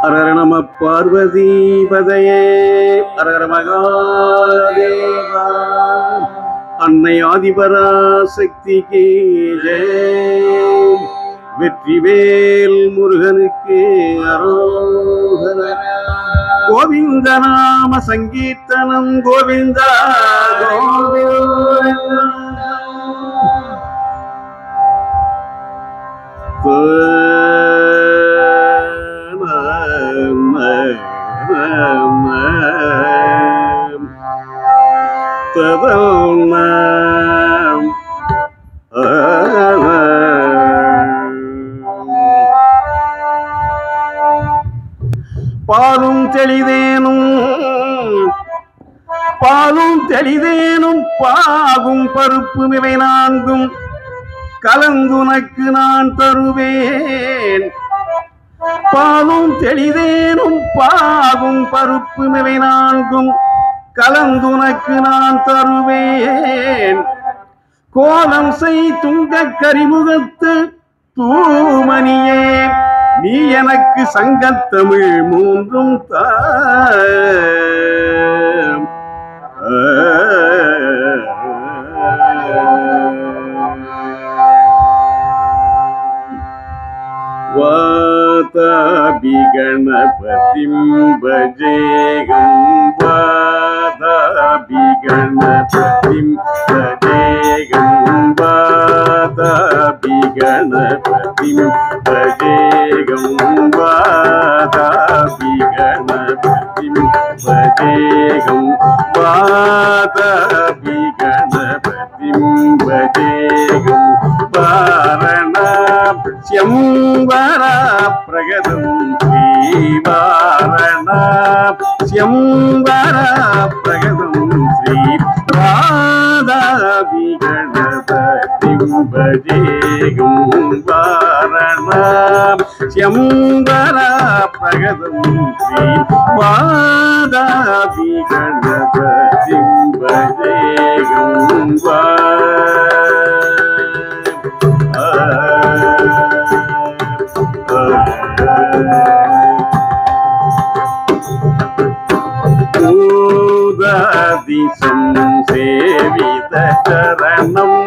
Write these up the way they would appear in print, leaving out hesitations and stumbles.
அரர நம பார்வதி பதையே அரர மகாதேவா. அன்னை ஆதிபராசக்திக்கு ஜெயம். வெற்றிவேல் முருகனுக்கு அரோகரா. கோவிந்த நாம சங்கீர்த்தனம் கோவிந்தா கோவிந்தா. பாலும் தெளிதேனும் பாகும் பருப்பும் இவை நான்கும் கலந்துனக்கு நான் தருவேன். பாலும் தெளிதேனும் பாகும் பருப்பும் இவை நான்கும் கலந்துனக்கு நான் தருவேன். கோலம் செய் துங்க கரிமுகத்து தூமணியே, நீ எனக்கு சங்கத்தமிழ் மூன்றும் தா. வாதாபி கணபதிம் பஜேகம் வாதாபி கணபதிம் பஜேகம் வாதாபி கணபதிம் பஜேகம் வாதாபி கணபதிம் பஜேகம் வாதாபி கணபதிம் பஜேகம் வாரணா ஸ்யம்பரா பிரகதம் ஸ்ரீவாரணா ஸ்யம்பரா பிரகதம் ஸ்ரீ வாதாபி கணபதிம் பஜேகம் வாரணா ஸ்யம்பரா பிரகதம் ஸ்ரீ வாதாபி கணபதிம் பஜேகம் வா. பூதாதிசம் சேவித சரணம்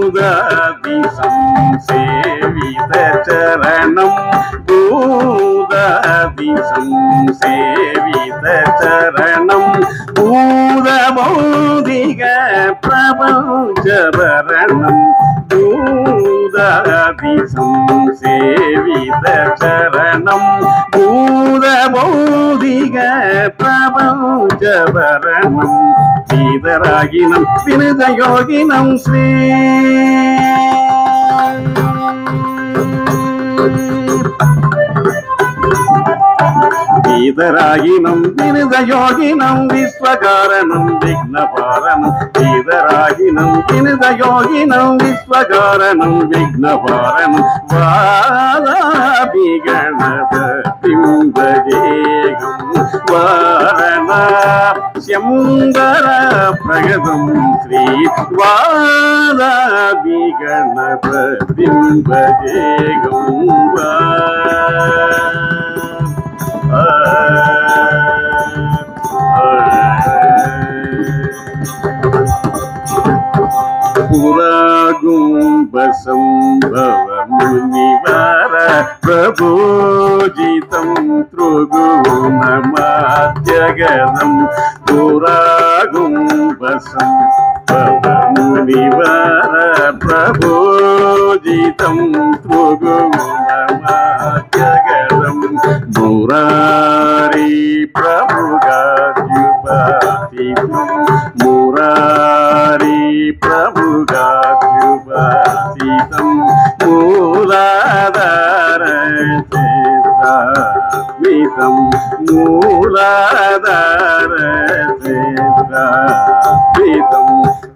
பூதாதிசம் சேவித சரணம் பூதாதிசம் சேவித சரணம் பூதபௌதிக பிரபஞ்சவரணம் பூதாதிசம் சேவித சரணம் பூதபௌதிக பிரபஞ்சவரணம் சீதராகினம் விருதயோகினம் ஸ்ரீ சீதராகினம் விருதயோகினம் விஸ்வகாரணம் விக்னபாரணம் சீதராகினம் விருதயோகினம் விஸ்வகாரணம் விக்னபாரணம் வாதாபி கணபதிம் பஜேகம் வாரணா ஸ்யம்பர பிரகதம் ஸ்ரீ வாதாபி கணபதிம் பஜேகம் வா. புராகும்பசம்பவ முனிவார பிரபோஜிதம் த்ருகுணமாத்யகதம் புராகும்பசம்பவ முனிவார பிரபோஜிதம் த்ருகுணமாத்யகதம் முராரி பிரபுகாத்யுபாதிதம் முராரி பிரபுகாத்யுபாதிதம் மூலாதார சேதாத்மிதம் மூலாதார சேதாத்மிதம்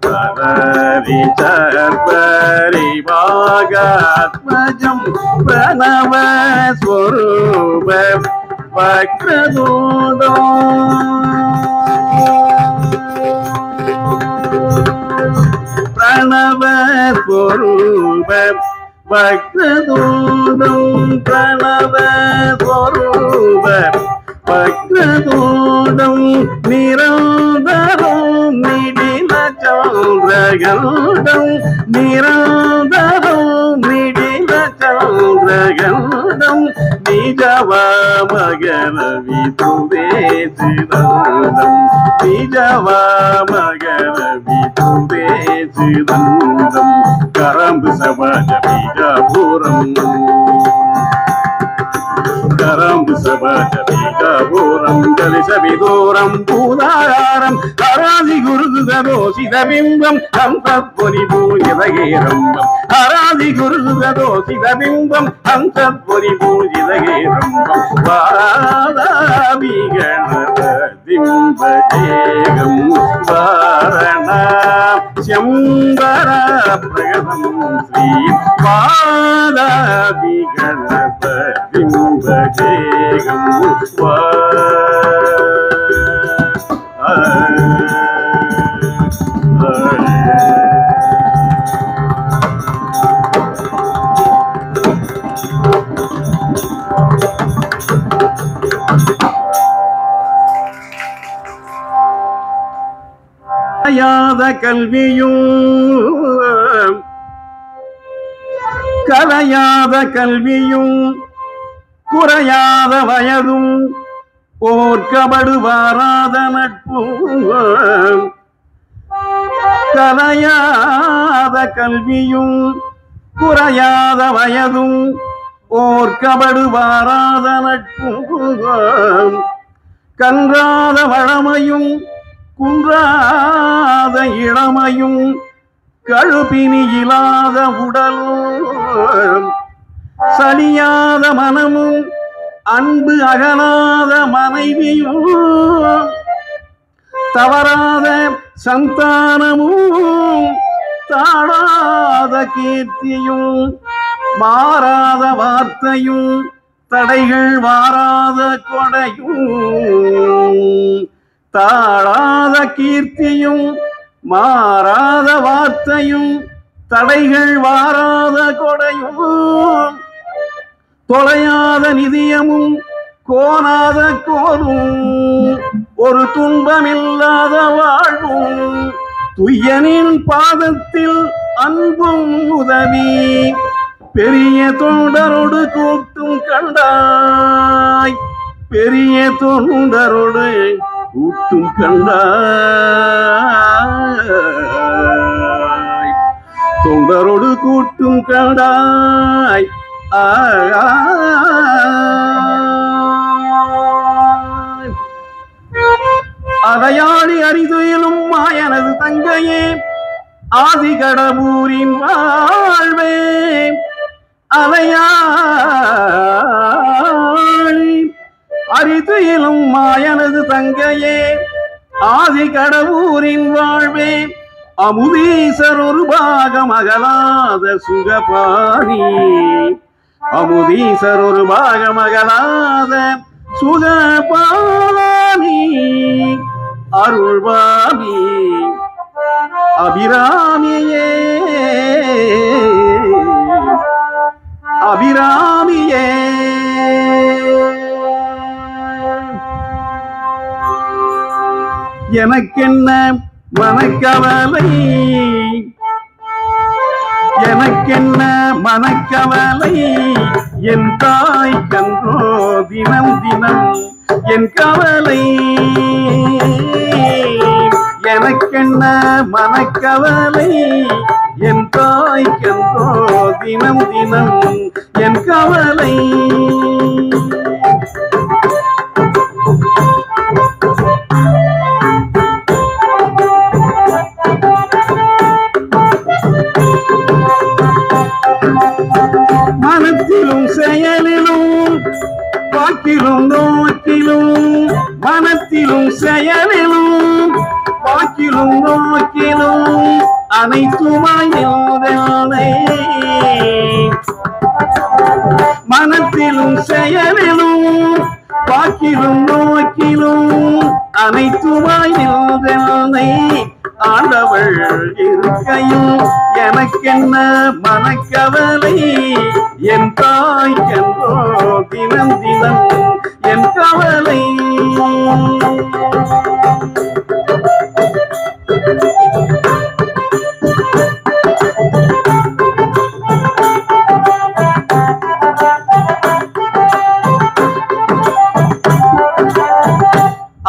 பரரி சர்பரிவாகாத்மஜம் பிரணவ ஸ்வரூப வக்ரதூதோ பிரணவ ஸ்வரூப வக்ரதூடம் பிரணவ ஸ்வரூப வக்ரதூடம் நிரந்தரம் நிடில சந்திரகண்டம் நிரந்தரம் நிடில சந்திரகண்டம் நிஜவா மகர விதுவே சிதந்தம் நிஜவா மகர விதுவே சிதந்தம் கரம்பு சபஜ பீஜாபுரம் கரம்பு சபஜ பீஜாபுரம் கலிச விதூரம் பூதாரம் ஹராதி குருகுதோசித பிம்பம் ஹம்சத்புரி பூஜிதகேரம்பம் ஹராதி குருகுதோசித பிம்பம் ஹம்சத்புரி பூஜிதகேரம்பம் வாராவி கணபதிம்பஜேகம் வாரணா शंबर प्रगतम श्री पादाभि गणपतिं भजेगं கலையாத கல்வியும் கலையாத கல்வியும் குறையாத வயதும் ஓர்க்கபடு வாராத நட்பும் கலையாத கல்வியும் குறையாத வயதும் ஓர்க்கபடு வாராத நட்பும் கன்றாத வளமையும் குன்றாத இளமையும் கழுப்பினி இல்லாத உடலும் சலியாத மனமும் அன்பு அகலாத மனைவியும் தவறாத சந்தானமும் தாழாத கீர்த்தியும் மாறாத வார்த்தையும் தடைகள் வாராத கொடையும் தாழாத கீர்த்தியும் மாறாத வார்த்தையும் தடைகள் வாராத கொடையும் தொலையாத நிதியமும் கோணாத கோலும் ஒரு துன்பமில்லாத வாழ்வும் துய்யனின் பாதத்தில் அன்பும் உதவி பெரிய தொண்டரோடு கூட்டும் கண்டாய் பெரிய தொண்டரோடு கூட்டும் கண்டாய் தொண்டரோடு கூட்டும் கண்டாய் அதையாடி அறிதுயிலும் மாயனது தங்கையே ஆதி கடவுரின் வாழ்வே அதையாடி அறிதுயிலும் மாயனது தங்கையே ஆதி கடவுரின் வாழ்வே அமுதீசர் ஒரு பாகம் அகலாத சுகபாணி அமுதீசர் ஒரு பாகம் அகலாத சுகபாணி அருள்வாமி அபிராமியே அபிராமியே எனக்கென்ன மனக்கவலை எனக்கென்ன மனக்கவலை என் தாய் கன்றோ தினம் தினம் என் கவலை எனக்கென்ன மனக்கவலை என் தாய் கன்றோ தினம் தினம் என் கவலை மனத்திலும் செயலிலும் வாக்கிலும் நோக்கிலும் மனத்திலும் செயலிலும் வாக்கிலும் நோக்கிலும் அனைத்துமாய் மனத்திலும் செயலிலும் வாக்கிலும் நோக்கிலும் அனைத்துமாய் ஆண்டவள் இருக்கையும் எனக்கென்ன மனக்கவலை என் தாய்க்கென்றோ தினம் தினம் என் கவலை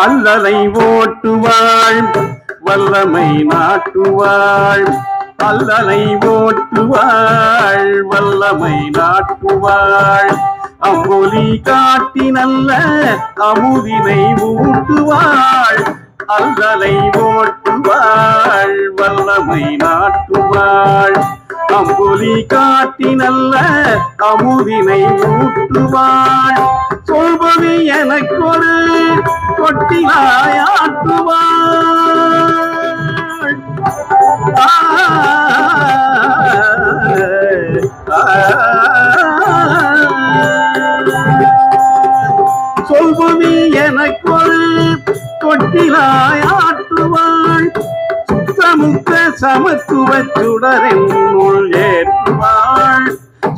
அல்லலை ஓட்டுவாள் வல்லமை நாட்டுவாள் அல்லலை ஓட்டுவாள் வல்லமை நாட்டுவாள் அம்பொலி காட்டி நல்ல அமுதினை ஊட்டுவாள் அல்லலை ஓட்டுவாள் வல்லமை நாட்டுவாள் அம்பொலி காட்டி நல்ல அமுதினை ஊட்டுவாள் சொல்பவி எனக்கொரு கொட்டிலாயாட்டுவாள் சொல்பவி எனக்கொரு கொட்டிலாயாட்டுவாள் சுத்தமுத்த சமத்துவ சுடரென்னுள் ஏற்றுவாள்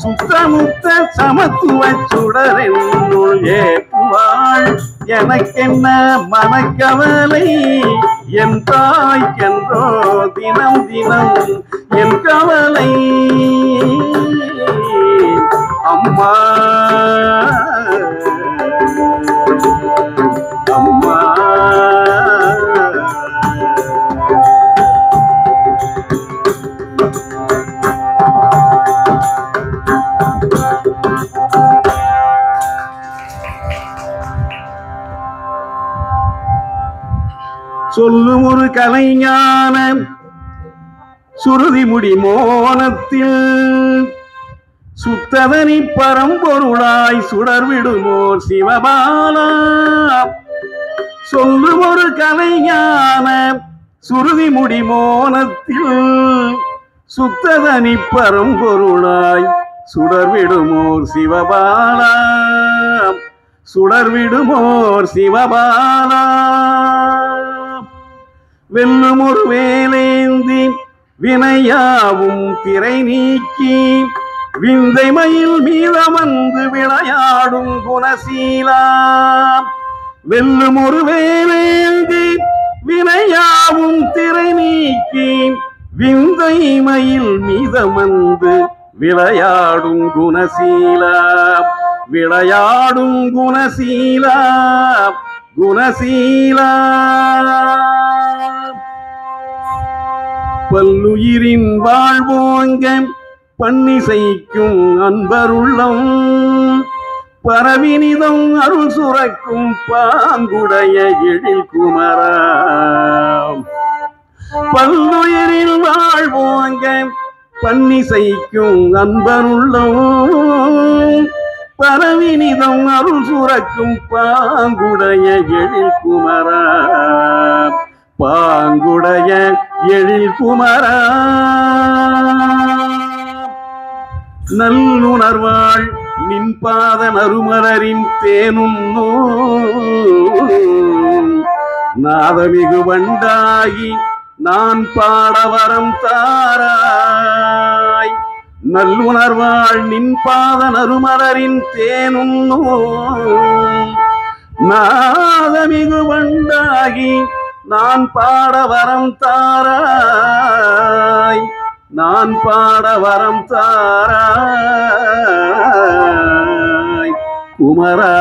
சுத்தமுத்த சமத்துவ சுடரென்னுள் ஏற்றுவாள் எனக்கென்ன மனக்கவலை என் தாய்க்கென்றோ தினம் தினம் என் கவலை அம்மா அம்மா சொல்லும் ஒரு கலைஞான சுருதிமுடி மோனத்தில் சுத்ததனி பரம்பொருளாய் சுடர்விடுமோர் சிவபாலா சொல்லும் ஒரு கலைஞான சுருதிமுடி மோனத்தில் சுத்ததனி பரம்பொருளாய் சுடர்விடுமோர் சிவபாலா சுடர்விடுமோர் சிவபாலா வெல்லும் ஒரு வேலேந்தி வினையாவும் திரை நீக்கி விந்தை மயில் மீதமந்து விளையாடும் குணசீலா வெல்லும் ஒரு வேலேந்தி வினையாவும் திரை நீக்கி விந்தை மயில் மீதமந்து விளையாடும் குணசீலா விளையாடும் குணசீலா குணசீலா பல்லுயிரின் வாழ்வோங்க பன்னிசைக்கும் அன்பருள்ளம் பரவினிதம் அருள் சுரக்கும் பாங்குடைய எழில் குமரா பல்லுயிரில் வாழ்வோங்க பன்னிசைக்கும் அன்பருள்ளம் பரவினிதம் அருள் சுரக்கும் பாங்குடைய எழில் குமரா பாங்குடைய எழில் குமரா நல்லுணர்வாள் நின் பாத நறுமலரின் தேனும் நாதமிகு வண்டாகி நான் பாடவரம் தாராய் நல்லுணர்வாள் நின் பாத நறுமலரின் தேனும் நாதமிகு வண்டாகி நான் பாடவரம் தாராய் நான் பாடவரம் தாராய் குமரா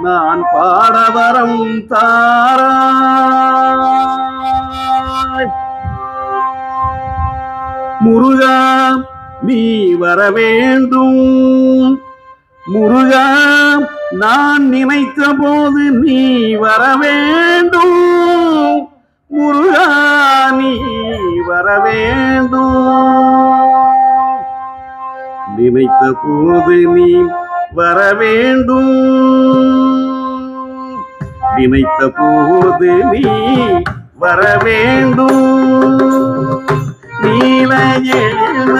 நான் பாடவரம் தாராய் முருகா நீ வர வேண்டும் முருகா நான் நினைத்த போது நீ வர வேண்டும் முருகா நீ வர வேண்டும் நினைத்த போது நீ வர வேண்டும் நினைத்த போது நீ வர வேண்டும் நீல எழில்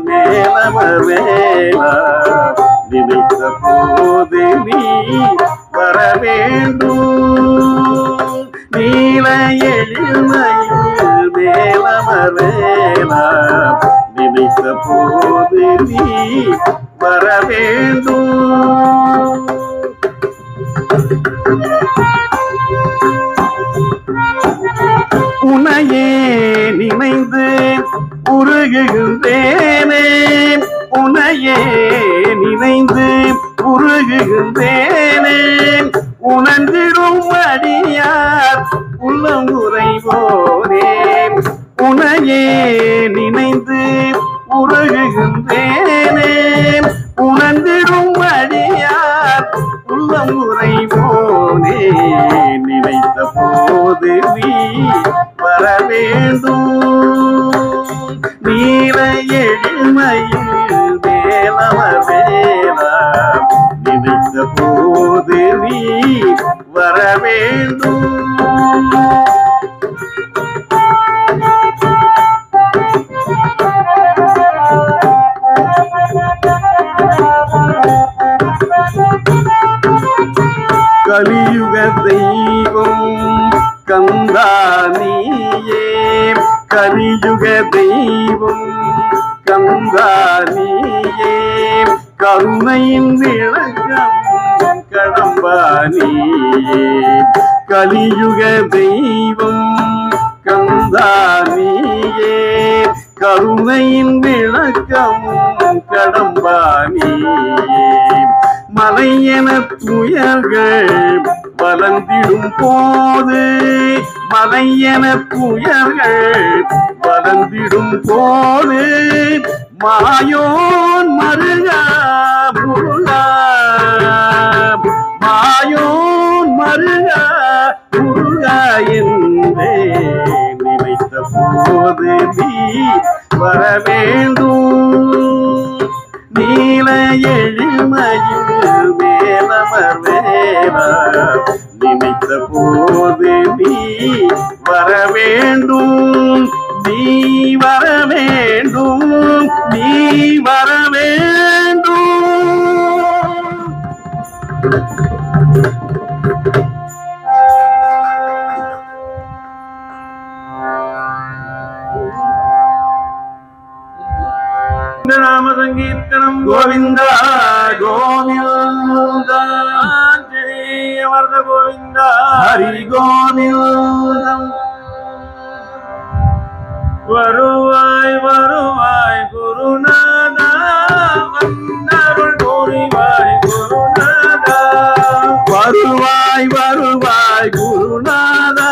மேலமவேலா நினைத்த போது நீ வர வேண்டும் நீல எழில் மேலமவேலா நினைத்த போது நீ வர வேண்டும். உனையே நினைந்து உருகுகின்றேனே, உனையே நினைந்து உருகுகின்றேனே, உணர்ந்திடும் அடியார் உள்ளம் உறைவோனே. உனையே நினைந்து உருகுகின்றேனே, உணர்ந்திடும் அடியார் உள்ளம் உறைவோனே. நினைத்த போது நீ வர வேண்டும். நீல எழில்மையில் மேலவர் வேலா, நினைத்த போது நீ வர வேண்டும். கலியுக தெய்வம் கந்தா நீயே, கலியுக தெய்வம் கந்தா நீயே, கருணையின் விளக்கம் கடம்பா நீயே. கலியுக தெய்வம் கந்தா நீயே, கருணையின் விளக்கம் கடம்பா நீயே. மலையென துயர்கள் வளர்ந்திடும் போது, மலையென துயர்கள் வளர்ந்திடும் போது, மாயோன் மருகா முருகா, மாயோன் மருகா முருகா என்றே நினைத்த போது நீ வர வேண்டும். நீல எழில்மையில் மேலமர் வேலா, நினைத்த போது நீ வர வேண்டும். நீ வர வேண்டும், நீ வர வேண்டும். நாம சங்கீர்த்தனம் கோவிந்தா கோவிந்தா, வரத கோவிந்தா ஹரி கோவிந்தம். வருவாய் வருவாய் குருநாதா, வந்தருள் புரிவாய் குருநாதா. வருவாய் வருவாய் குருநாதா,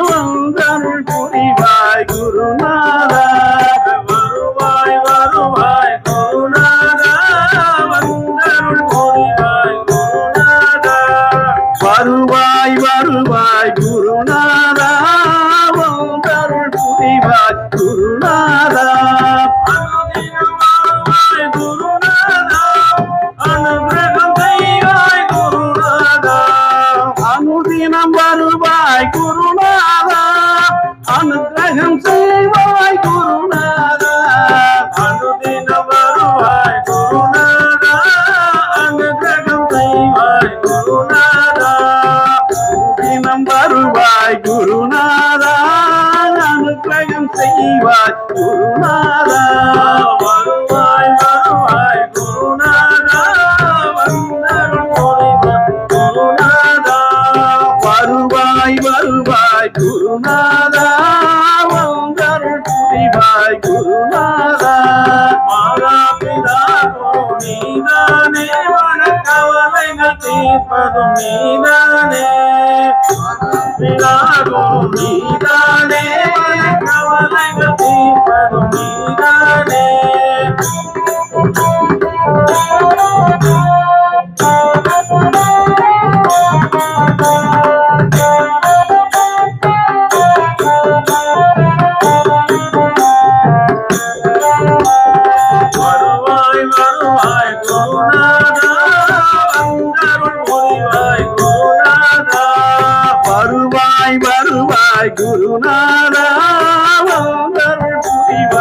வந்தருள் புரிவாய் குருநாதா. வருவாய் வருவாய் குருநாதா, வந்தருள் புரிவாய் குருநாதா. வருவாய் வருவாய் குருநாதா, வந்தருள் புரிவாய் குருநாதா. அனுதினம் வருவாய் குருநாதா, அனுகிரகம் செய்வாய் குருநாதா. அனுதினம் வருவாய் குருநாதா, அனுகிரகம் செய்வாய் குருநாதா. அனுதினம் வருவாய் குருநாதா, அனுகிரகம் செய்வாய் குருநாதா. வருவாய் வருவாய் குருநாதா, வந்தருள் புரிவாய் குருநாதா. வருவாய் வருவாய் குருநாதா, வந்தருள் புரிவாய் குருநாதா. மாதாபிதா நீதானே, வனக்கவலைகள் தீர்ப்பதும் நீதானே. மாதாபிதா நீதானே, வனக்கவலைகள் தீர்ப்பதும் நீதானே. வருவாய் வருவாய் குருநாதா, வந்தருள் புரிவாய் குருநாதா. வருவாய் வருவாய் குருநாதா, வந்தருள் புரிவாய்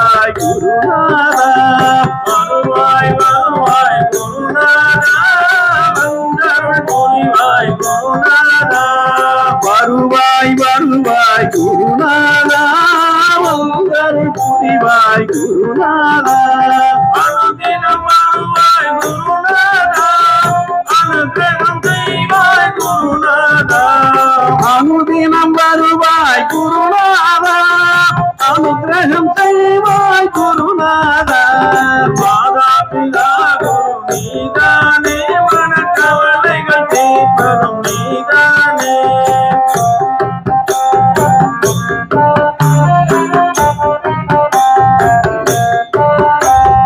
குருநாதா அனுதினம் வருவாய் குருநாதா அனுகிரகம் செய்வாய் குருநாதா அனுதினம் வருவாய் குருநாதா அனுகிரகம் செய்வாய் குருநாதா மாதா பிதா குரு நீதானே மனக்கவலைகள் தீர்ப்பதும் நீதானே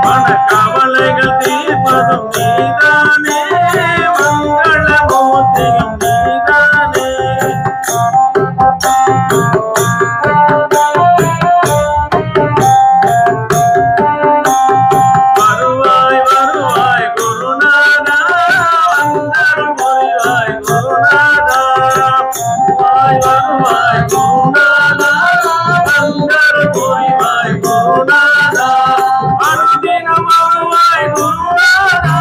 மனக்கவலைகள் தீர்ப்பதும் நீதானே மங்களமூர்த்தியும் நீதானே வருவாய் வருவாய் குருநாதா வந்தருள் புரிவாய் குருநாதா வருவாய் குருநாதா வந்தருள் புரிவாய் குருநாதா அனுதினம் வருவாய் குருநாதா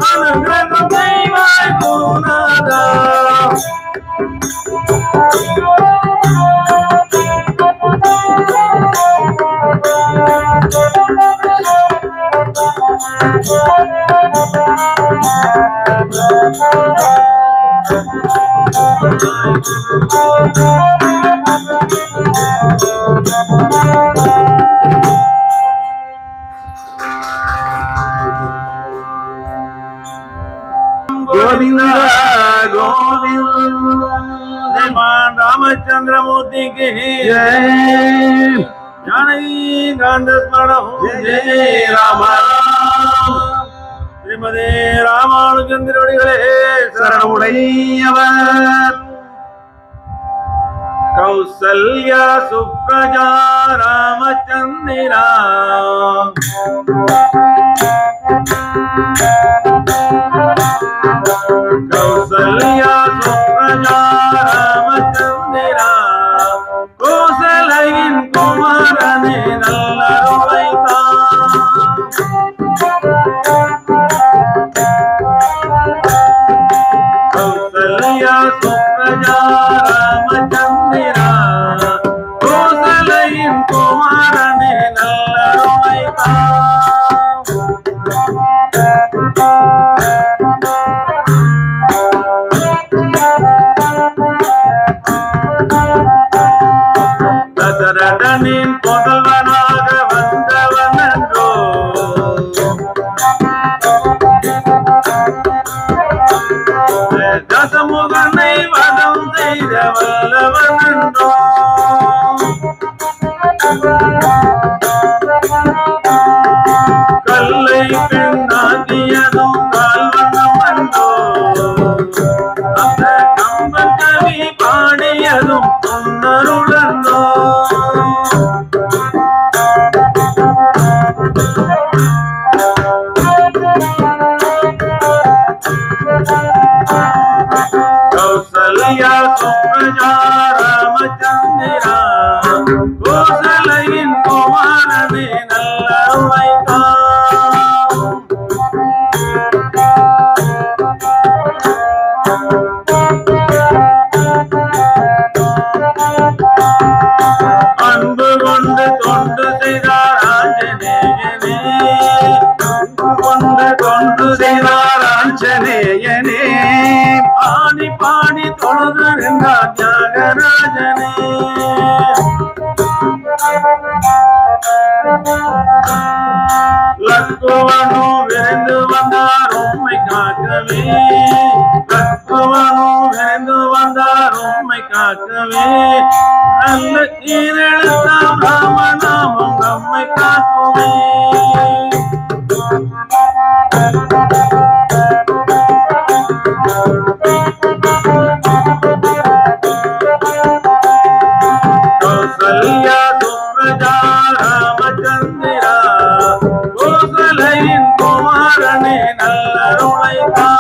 அனுகிரகம் செய்வாய் குருநாதா கோவிந்த கோவிந்த श्रीमान रामचंद्रमूर्ति की ஜெய் जानकी कांत स्मरण जय राम राम श्रीमदे रामानुजंद्रोडिகளே சரணமுடையவர் कौसल्या सुप्रजा रामचंद्रा कौसल्या सुप्रजा रामचंद्रा கோசலையின் குமாரனே நல்லருளைத்தான் கௌசல்யா சுப்ரஜா ராமச்சந்திரா கோசலையின் குமாரனே நல்லருளைத்தான் தசரதனின் புதல்வனாக வந்தவன் என்றோ தசமுகனை வதம் செய்த வல்லவன் என்றோ கல்லை பெண்ணாகியதும் கால்வண்ணம் என்றோ அந்த கம்பன் கவி பாடியதும் பொன்னருளன்றோ கௌசல்யா சுப்ரஜா ராமச்சந்திரா கோசலையின் குமாரனே நல்லருளைத்தான் அன்பு கொண்டு தொண்டு செய்தார் ஆஞ்சநேயனே அன்பு கொண்டு தொண்டு செய்தார் ஆஞ்சநேயனே ஆணி பாடி தொழுது நின்றார் தியாகராஜனே லக்குவனு விரைந்து வந்தார் உம்மை காக்கவே லக்குவனு விரைந்து வந்தார் உம்மை காக்கவே நல்ல ஈரெழுத்தாம் ராமநாமம் நம்மை காக்குமே கௌசல்யா சுப்ரஜா ராமச்சந்திரா கோசலையின் குமாரனே நல்லருளைத்தான்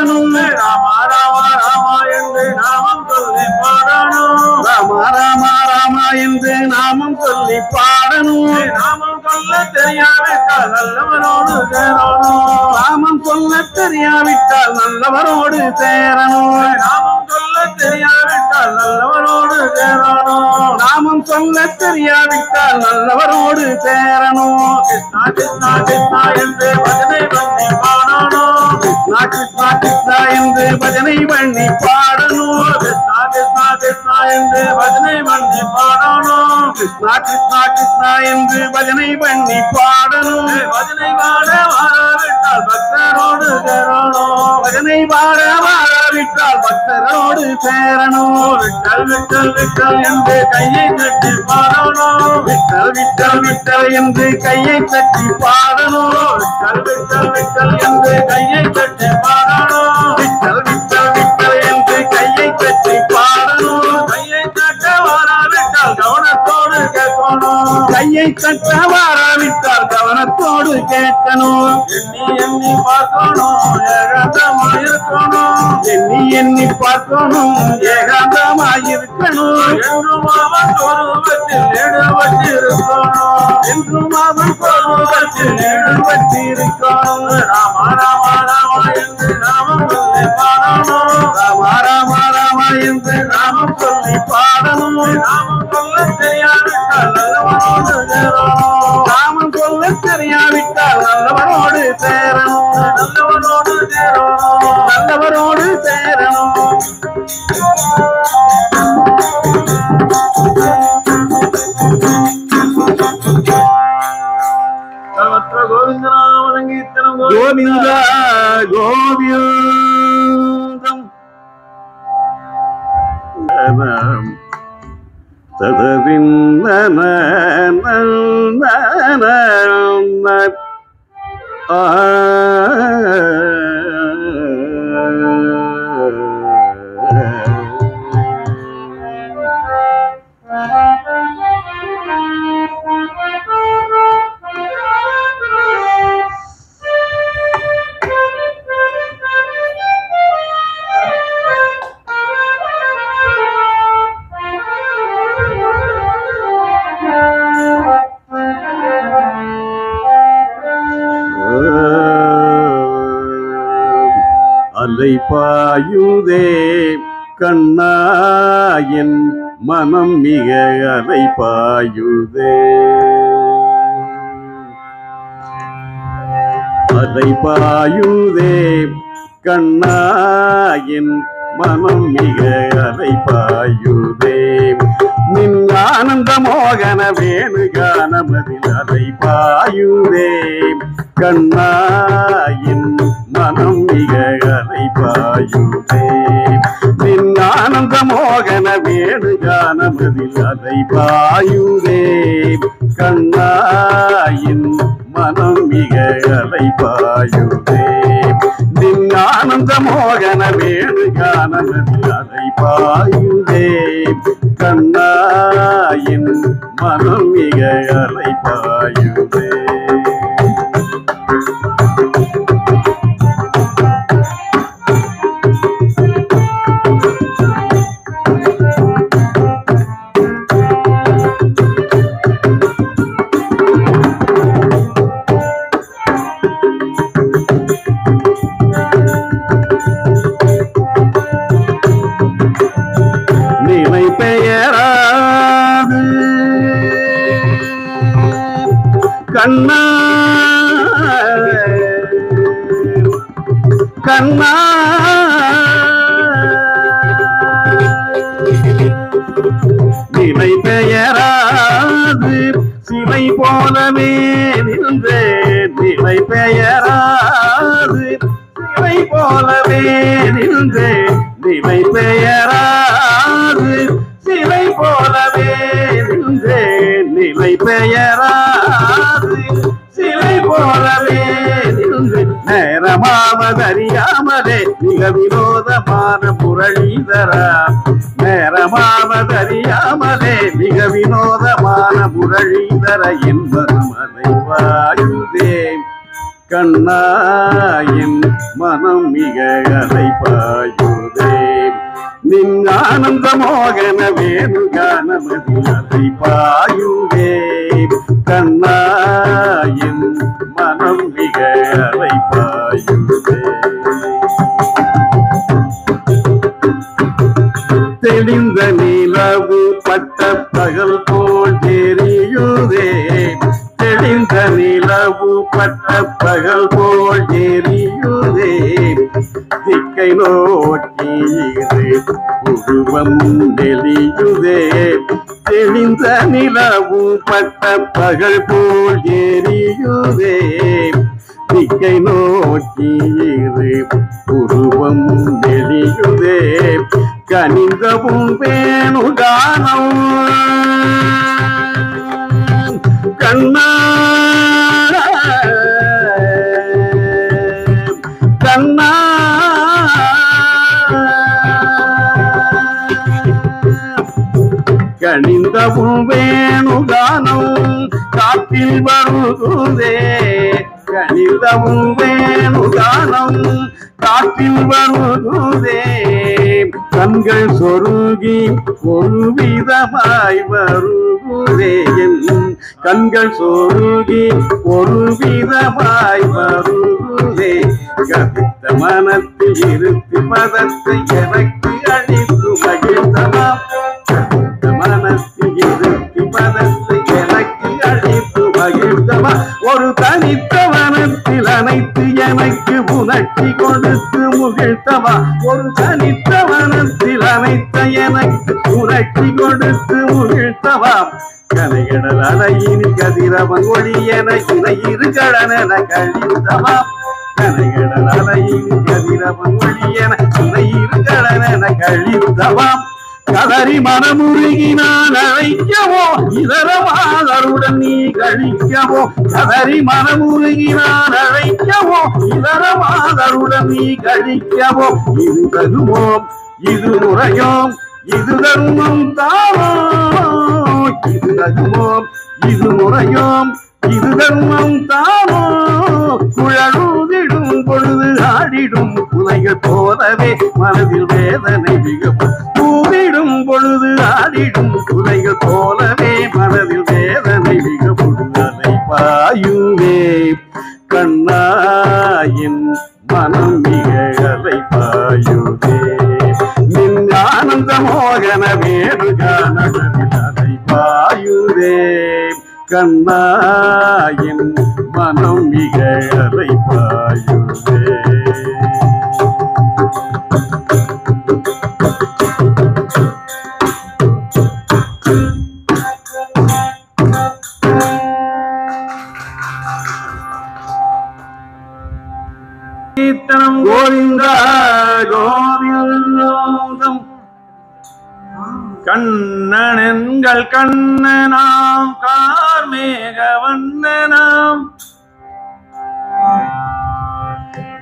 பாடணும் ராமா ராமா ராமா என்று நாமம் சொல்லி பாடணும் ராமா ராமா ராமா என்று நாமம் சொல்லி பாடணும் நாமம் சொல்ல தெரியாவிட்டால் நல்லவனோடு சேரணும் நாமம் சொல்ல தெரியாவிட்டால் நல்லவரோடு சேரணும் நாமம் சொல்ல தெரியாவிட்டால் நல்லவனோடு சேரணும் நாமம் சொல்ல தெரியாவிட்டால் நல்லவரோடு சேரணும் கிருஷ்ணா கிருஷ்ணா கிருஷ்ணா என்று பஜனை பண்ணி பாடணும் கிருஷ்ணா கிருஷ்ணா கிருஷ்ணா என்று பஜனை பண்ணி பாடணும் கிருஷ்ணா கிருஷ்ணா கிருஷ்ணா என்று பஜனை பண்ணி பாடணும் கிருஷ்ணா கிருஷ்ணா கிருஷ்ணா என்று பஜனை பண்ணி பாடணும் பஜனை பாட வாராவிட்டால் பக்தரோடு சேரணும் பஜனை பாட வாராவிட்டால் பக்தரோடு சேரணும் விட்டல் விட்டல் விட்டல் என்று கையை தட்டி பாடணும் விட்டல் விட்டல் விட்டல் என்று கையை தட்டி பாடணும் விட்டல் விட்டல் விட்டல் என்று கையை தட்டி பாடணும் விட்டல் விட்டல் விட்டல் என்று கையை தட்டி பாடணும் கையை தட்ட வாராவிட்டால் கவனத்தோடு கேட்கணும் கையை தட்ட வாராவிட்டால் கவனத்தோடு கேட்கணும் எண்ணி எண்ணி பார்க்கணும் ஏகாந்தமாயிருக்கணும் எண்ணி எண்ணி பார்க்கணும் ஏகாந்தமாயிருக்கணும் என்றும் அவன் சொரூபத்தில் ஈடுபட்டிருக்கணும் என்றும் அவன் சொரூபத்தில் ஈடுபட்டிருக்கணும் ராமா ராமா ராமா என்று நாமம் சொல்லி பாடணும் ராமா ராமா ராமா என்று நாமம் சொல்லி பாடணும் நாமம் சொல்ல தெரியாவிட்டால் நல்லவனோடு சேரணும் நாமம் சொல்ல தெரியாவிட்டால் நல்லவரோடு சேரணும் நல்லவனோடு சேரணும் நல்லவரோடு சேரணும் சர்வத்திர கோவிந்தநாமசங்கீர்த்தனம் கோவிந்தா கோவிந்தம் ததவிந்தன அலை பாயுதே கண்ணாயின் மனம் மிக அலை பாயுதே அலை பாயுதே கண்ணாயின் மனம் மிக அலை பாயுதே நின் ஆனந்த மோகன வேணுகானமதில் அலை பாயுதே கண்ணாயின் மனம் மிக அலை பாயுதே நின் ஆனந்த மோகன வேணுகானமதில் அலை பாயுதே கண்ணாயின் மனம் மிக அலை பாயுதே நின் ஆனந்த மோகன வேணுகானமதில் அலை பாயுதே கண்ணாயின் மனம் மிக அலை பாயுதே நிலை பெயராது கண்ணா கண்ணா நிலை பெயராது சிலை போலவே நின்றேன் நிலை பெயராது சிலை போலவே நின்றேன் நிலை பெயராது சிலை போலவே நின்றேன் நிலை பெயராது சிலை போலவே நின்று நேரமாவதறியாமலே மிக வினோதமான முரளிதரா நேரமாவதறியாமலே மிக வினோதமான முரளிதர என்பதும் அலை பாயுதே கண்ணாயின் மனம் மிக அலைபாயுதே நின் ஆனந்த மோகன வேணுகானமதில் அலைபாயுதே கண்ணாயின் மனம் மிக அலைபாயுதே தெளிந்த நிலவு பட்ட பகல் போல் தெரியுதே தெளிந்த நிலவு பட்ட பகல் போல் தெரியுதே திக்கை நோக்கி உருவம் தெளியுதே தெளிந்த நிலவு பட்ட பகல் போல் தெரியுதே திக்கை நோக்கி உருவம் தெளியுதே கனிந்தவும் வேணுகானம் கண்ணா கண்ணா கனிந்தவும் வேணுகானம் காற்றில் வருகுதே கனிந்தவும் வேணுகானம் காற்றில் வருகுதே கண்கள் சொருகி ஒரு விதமாய் வருகுதே கண்கள் சொருகி ஒரு விதமாய் வருகுதே கதித்த மனத்தில் இருத்தி பதத்தை எனக்கு அளித்து மகிழ்ந்தமா கதித்த மனத்தில் இருத்தி பதத்தை எனக்கு அளித்து மகிழ்ந்தமா ஒரு தனித்த மனத்தில் அனைத்து எனக்கு உணர்ச்சி கொடுத்து முகிழ்த்தவா ஒரு தனித்த மனத்தில் அனைத்த எனக்கு உணர்ச்சி கொடுத்து முகிழ்த்தவா கனைகடல் அலையினில் கதிரவன் ஒளி என இரு கடனென கழித்தவா கனைகடல் அலையினில் கதிரவன் ஒளி என இரு கடனென கழித்தவா கதறி மனமுருகி நான் அழைக்கவோ இதரமாதருடன் நீ கழிக்கவோ கதறி மனமுருகி நான் அழைக்கவோ இதரமாதருடன் நீ கழிக்கவோ இது தகுமோ இது முறையோ இது தர்மம் தானோ இது தகுமோ இது முறையோ இது தர்மம் தானோ குழலுதிடும் பொழுது ஆடிடும் குலைகள் போலவே மனதில் வேதனை மிகவும் கூவிடும் பொழுது ஆடிடும் குலைகள் போலவே மனதில் வேதனை மிகவும் அலைபாயுவே கண்ணாயின் மனம் மிக அலைபாயுவே நின் ஆனந்த மோகன வேணுகானமதில் அலைபாயுவே கண்ணாயின் மனம் மிக அலைபாயுவே கோவிந்த கோவிந்தம் கண்ணனெங்கள் கண்ணனாம் கார்மேக வண்ணனாம்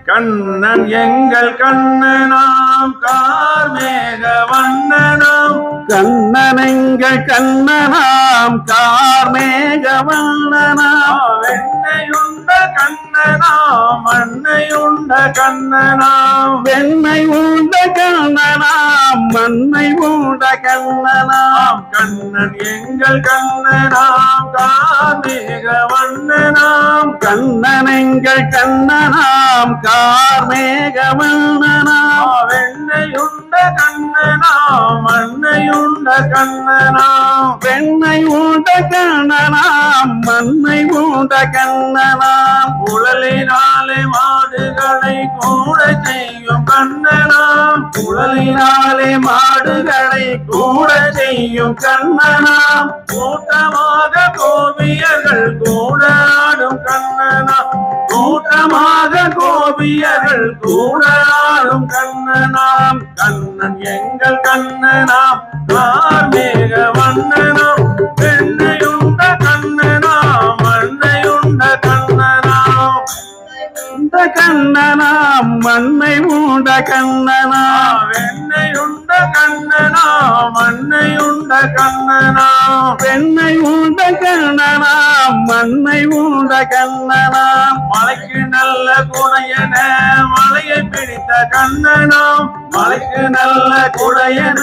கண்ணன் எங்கள் கண்ணனாம் கார்மேக வண்ணனாம் கண்ணனெங்கள் கண்ணனாம் கார்மேக வண்ணனாம் வெண்ணையுண்ட கண்ணனாம் மண்ணையுண்ட கண்ணனாம் வெண்ணை உண்ட கண்ணனாம் மண்ணை உண்ட கண்ணனாம் கண்ணன் எங்கள் கண்ணனாம் கார்மேக வண்ணனாம் கண்ணனெங்கள் கண்ணனாம் கார்மேக வண்ணனாம் வெண்ணையுண்ட கண்ணனாம் மண்ணையுண்ட கண்ணனாம் வெண்ணை உண்ட கண்ணனாம் மண்ணை உண்ட கண்ணனாம் உடலினாலே மாடுகளை கூட செய்யும் கண்ணனாம் உடலினாலே மாடுகளை கூட செய்யும் கண்ணனாம் கூட்டமாக கோபியர்கள் கூட ஆடும் கண்ணனாம் கூட்டமாக கோபியர்கள் கூட ஆடும் கண்ணனாம் கண்ணன் எங்கள் கண்ணனாம் கார்மேக வண்ணனாம் வெண்ணையுண்ட கண்ணனாம் மண்ணையுண்ட கண்ணனாம் இந்த கண்ணனாம் மண்ணை உண்ட கண்ணனாம் வெண்ணை உண்ட கண்ணனாம் மண்ணை உண்ட கண்ணனாம் வெண்ணை உண்ட கண்ணனாம் மண்ணை உண்ட கண்ணனாம் மலைக்கு நல்ல குடையன மலையை பிடித்த கண்ணனாம் மலைக்கு நல்ல குடையன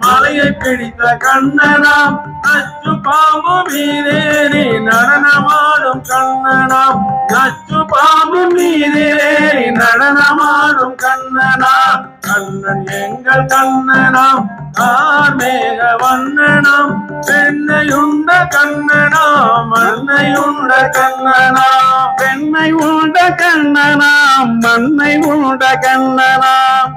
மலையை பிடித்த கண்ணனாம் நச்சு பாம்பு மீதேறி நடனமாடும் கண்ணனாம் நச்சு பாம்பு மீதேறி நடனமாடும் கண்ணனாம் கண்ணன் எங்கள் கண்ணனாம் கார்மேக வண்ணனாம் பெண்ணையுண்ட கண்ணனாம் மண்ணையுண்ட கண்ணனாம் பெண்ணை உண்ட கண்ணனாம் மண்ணை உண்ட கண்ணனாம்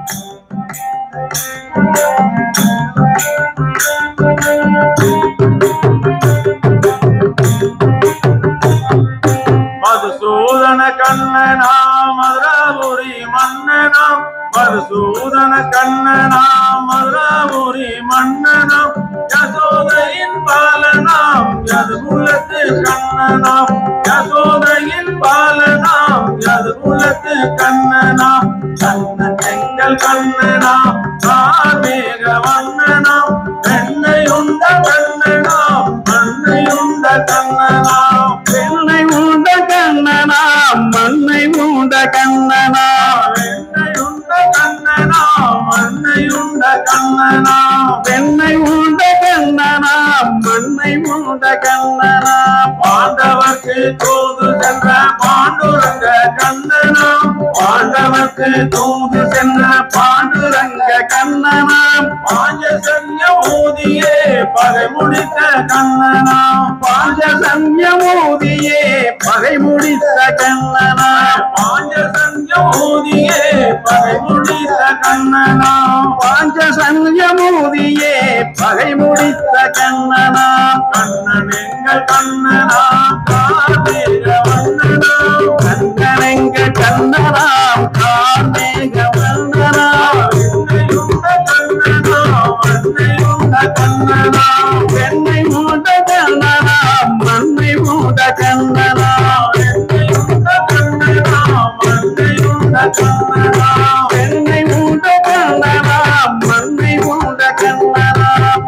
மதுசூதன கண்ணனாம் மதுராபுரி மன்னனாம் மதுசூதன கண்ணனாம் மதுராபுரி மன்னனாம் யசோதையின் பாலனாம் யதுகுலத்து கண்ணனாம் யசோதையின் பாலனாம் யதுகுலத்து கண்ணனாம் கண்ணன் எங்கள் கண்ணனாம் கார்மேக வண்ணனாம் பெண்ணையுண்ட கண்ணனாம் மண்ணையுண்ட கண்ணனாம் பெண்ணை உண்ட கண்ணனாம் மண்ணை உண்ட கண்ணனாம் வெண்ணையுண்ட கண்ணனாம் மண்ணையுண்ட கண்ணனாம் பெண்ணை உண்ட கண்ணனாம் மண்ணை உண்ட கண்ணனாம் பாண்டவர்க்கு தூது சென்ற பாண்டுரங்க கண்ணனாம் பாண்டவர்க்கு தூது சென்ற பாண்டுரங்க கண்ணனாம் பாஞ்சசன்ய ஊதியே பகை முடித்த கண்ணனாம் பாஞ்சசன்ய ஊதியே பகை முடித்த கண்ணனாம் பாஞ்சசன்ய ஊதியே பகை முடித்த கண்ணனாம் பாஞ்சசன்ய ஊதியே பகை முடித்த கண்ணனாம் கண்ணன் எங்கள் கண்ணனாம் கார்மேக வண்ணனாம் கண்ணனெங்க கண்ணனாம் கார்மேக வண்ணனாம் வெண்ணையுண்ட கண்ணனாம் மண்ணையுண்ட கண்ணனாம் பெண்ணை மூட கண்ணனாம் மண்ணை மூட கண்ணனாம் வெண்ணையுண்ட கண்ணனாம் மண்ணையுண்ட கண்ணனாம் பெண்ணை மூட கண்ணனாம் மண்ணை மூட கண்ணனாம்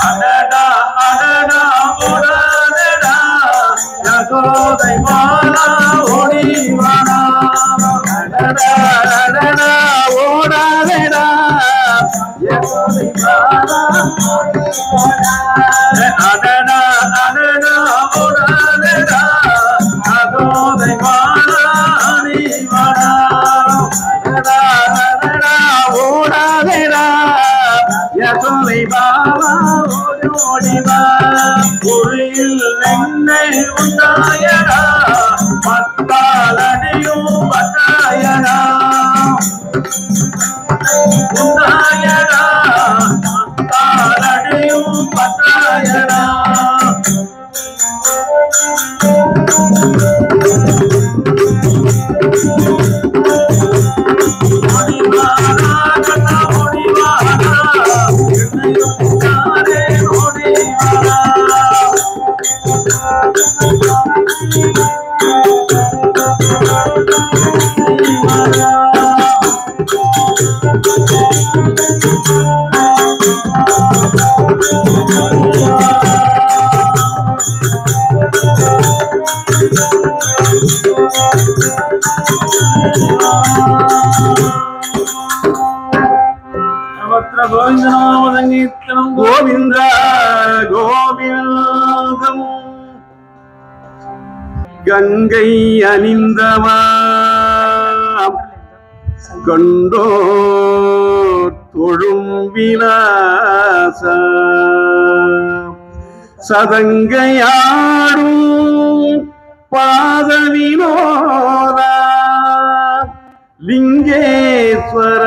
அடடா அடடா ஓடாதடா யசோதை மாலா ஓடி வாடா அடடா அடடா ஓடாதடா யசோதை மாலா அடடா அடடா ஓடாதடா யசோதை மாலா ஓடி வாடா அடடா அடடா ஓடாதடா யசோதை பாலா ஓடி வா பொழியில் வெண்ணெய் உண்டாயடா பத்தால் அடியும் பத்தாயடா உண்டாயடா பத்தால் அடியும் பத்தாயடா ஓடிவாரா கண்ணா ஓடிவாரா என்னையும் தானே ஓடிவாரா सर्वत्र गोविन्दनामसङ्कीर्तनं கோவிந்த கோவிந்தம் கங்கை அணிந்தவா கண்டோ தொழும் விலாச சதங்கையாடும் பாதவினோத லிங்கேஸ்வர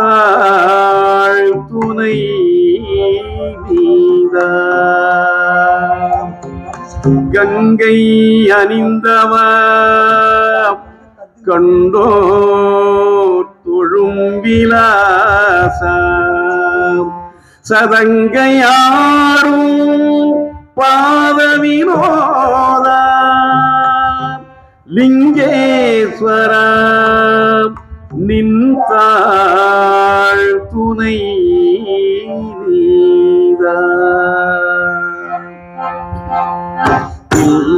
நின்றாள் துணை நீதா கங்கை அணிந்தவ கண்டோ தொழும் விலாச சதங்கையாடும் பாதவினோத லிங்கேஸ்வர நின்றாள் துணை நீதா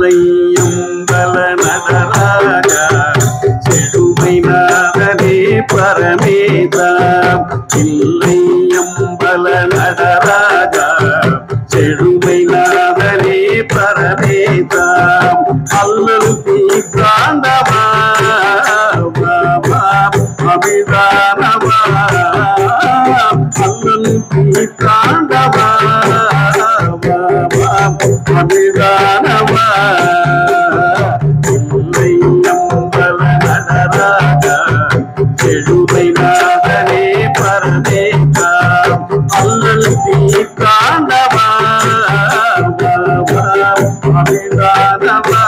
தில்லையம்பல நடராஜ செடுமை நாதனே பரமேதா தில்லையம்பல நடராஜ செடுமை நாதனே பரமேதா அல்லல் தீர்த்தாண்டவா அபிதானவா அல்லல் தீர்த்தாண்டவா அபிதானவா தில்லையம்பல நடராஜ செடுமை நாதனே பரமேதா அல்லல் தீர்த்தாண்டவா அபிதானவா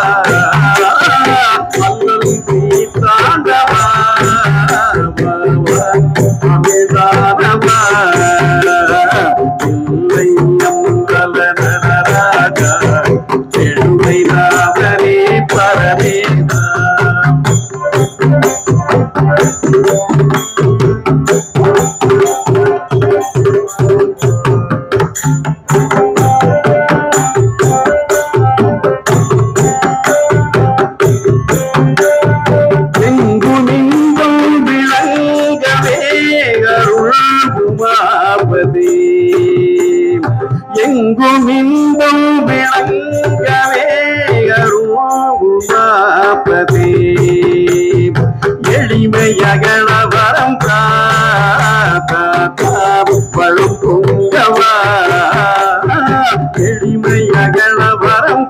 அல்லல் தீர்த்தாண்டவா அபிதானவா தில்லையம்பல நடராஜ செடுமை நாதனே பரமேதா எங்கும் இன்பம் விளங்கவே அருள்பதே எளிமையகல வரம் பழும் பொங்கவா எளிமையகல வரம்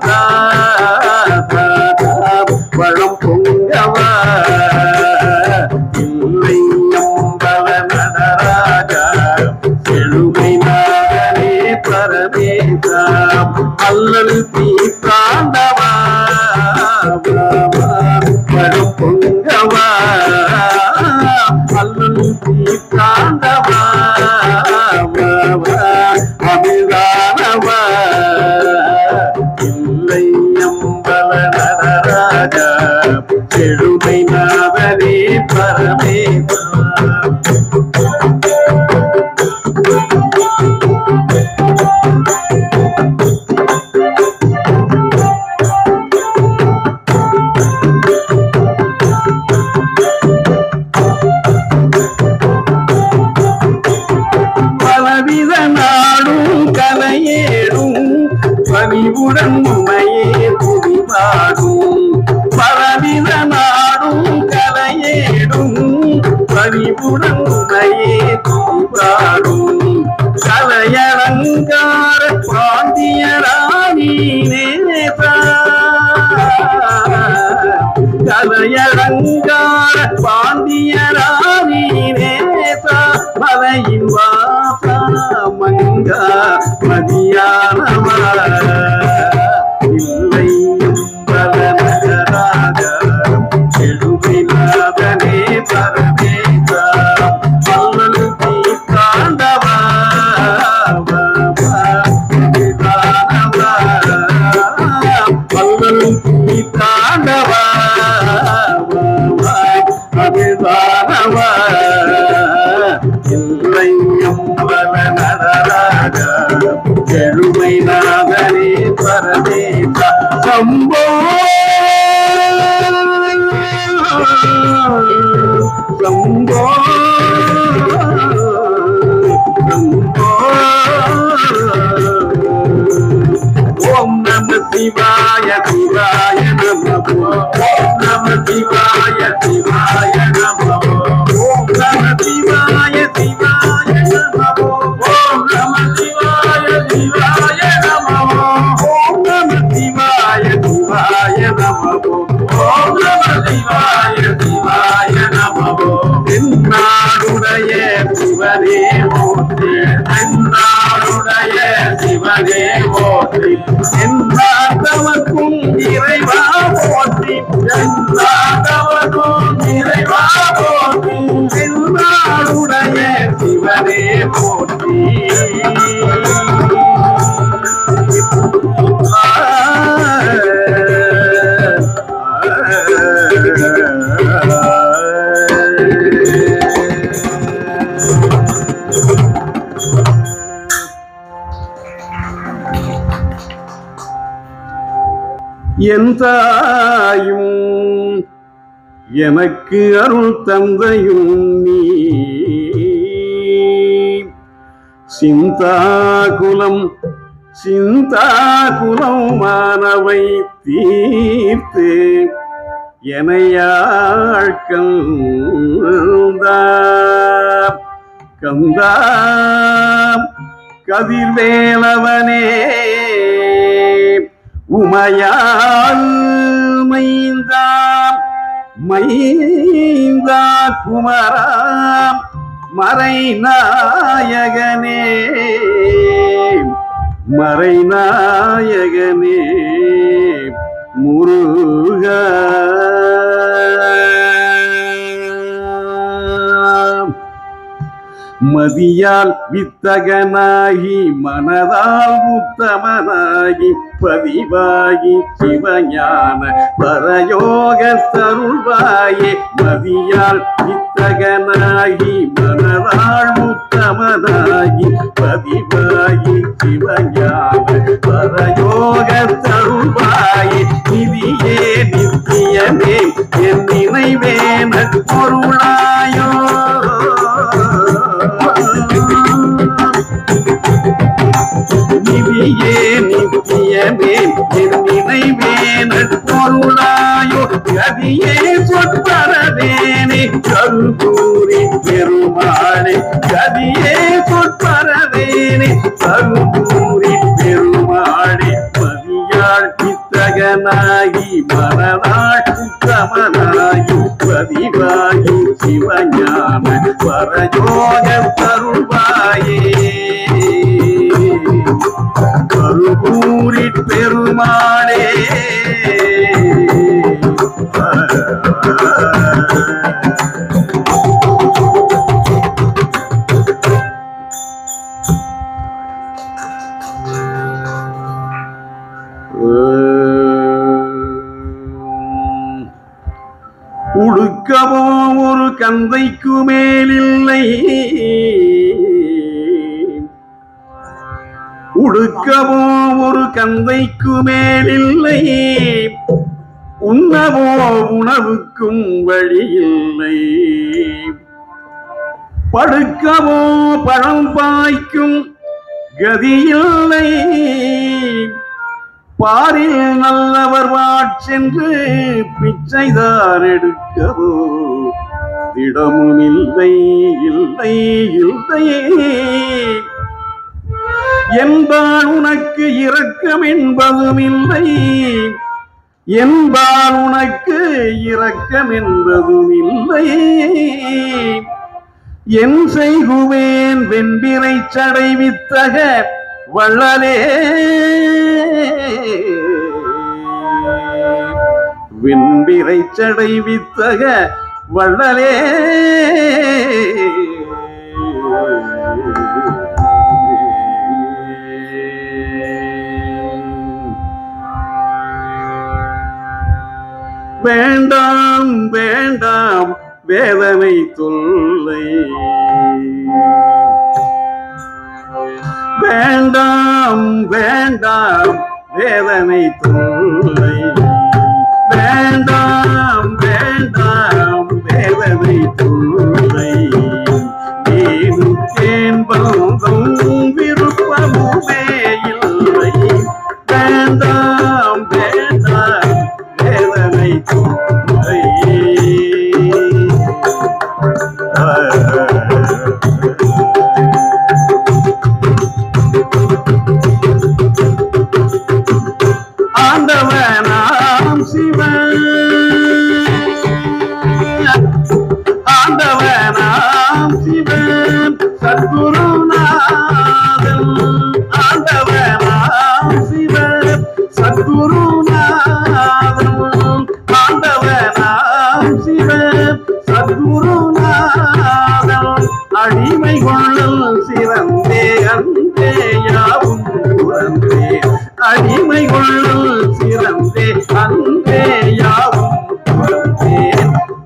பழும் பொங்கவா தில்லையம்பல நடராஜ செழுமை நாதனே பரமேதா அல்லல் தீர்த்தாண்டவா பழும் பொங்கவா அல்லல் தீர்த்தாண்டவா அபிதானவா தில்லையம்பல நடராஜ செழுமை நாதனே பரமேதா பலவித நாடும் கலையேடும் பணிவுடன் உமையே துதிபாடும் பலவித நாடும் கலையேடும் பணிவுடன் உமையே துதிபாடும் கலையலங்கார பாண்டியராணி நேதா கலையலங்கார பாண்டியராணி நேதா மலையின் வாசா மங்கா மதியானவா தில்லையம்பல நடராஜ செழுமை நாதனே பரமேதா அல்லல் தீர்த்தாண்டவா அபிதானவா அல்லல் தீர்த்தாண்டவா அபிதானவா தில்லையம்பல நடராஜ செழுமை நாதனே பரமேதா சம்போ சம்போ சம்போ ஓம் நம சிவாய சிவாய நமோ ஓம் நம சிவாய சிவாய நமோ ஓம் நம சிவாய சிவாய நமோ ஓம் நம சிவாய சிவாய நமோ ஓம் நம சிவாய சிவாய நமோ ஓம் நம சிவாய சிவாய நமோ தென்னாடுடைய சிவனே போற்றி தென்னாடுடைய சிவனே போற்றி என்னாதவர்க்கும் இறைவா போற்றி என்னாதவர்க்கும் இறைவா போற்றி போற்றி என் தாயும் எனக்கு அருள் தந்தையும் நீ சிந்தாகுலம் மானவை தீர்த்து எனையாழ்கந்தா கந்தா கதிர்வேலவனே உமையால் மைந்தா குமரா மறைநாயகனே முருகா மதியால் வித்தகனாகி மனதால் உத்தமனாகி பதிவாகி சிவஞான பரயோக தருள்வாயே மதியால் வித்தகனாகி மனதால் உத்தமனாகி பதிவாகி சிவஞான பரயோக தருள்வாயே நிதியே நித்தியமே என் நினைவே நற்பொருளாயோ நிதியே நித்தியமே என் நினைவே நற்பொருளாயோ கதியே சொற்பரவேனே கருபூரி பெருமாளே கதியே சொற்பரவேனே கருபூரி பெருமாளே மதியாள் சித்தகனாகி மனநாள் உத்தமனாகி பதிவாகி சிவஞான பரயோக தருள்வாயே கருபூரி பெருமாளே உடுக்கவோ ஒரு கந்தைக்கு மேலில்லை உடுக்கவோ ஒரு கந்தைக்கு மேலில்லை உண்ணவோ உணவுக்கும் வழியில்லை படுக்கவோ பழம் பாய்க்கும் கதியில்லை பாரில் நல்லவர் வாட்சென்று பிச்சைதான் எடுக்கவோ திடமும் இல்லை இல்லை இல்லை என்பால் உனக்கு இரக்கம் என்பதும் இல்லை என்பால் உனக்கு இரக்கம் என்பதும் இல்லை என் செய்குவேன் வெண்பிறை சடை வித்தக வள்ளலே வெண்பிறை சடை வித்தக வள்ளலே வேண்டாம் வேண்டாம் வேதனை தொல்லை வேண்டாம் வேண்டாம் வேதனை தொல்லை வேண்டாம் வேண்டாம் வேதனை தொல்லை ஏனுக்கேன் பந்தம் விருப்பமுமே இல்லை வேண்டாம் வேண்டாம் வேதனை தொல்லை ஆண்டவனாம் சிவன் ஆண்டவன் அடிமைகள் சிறந்தே அன்பே யாவும்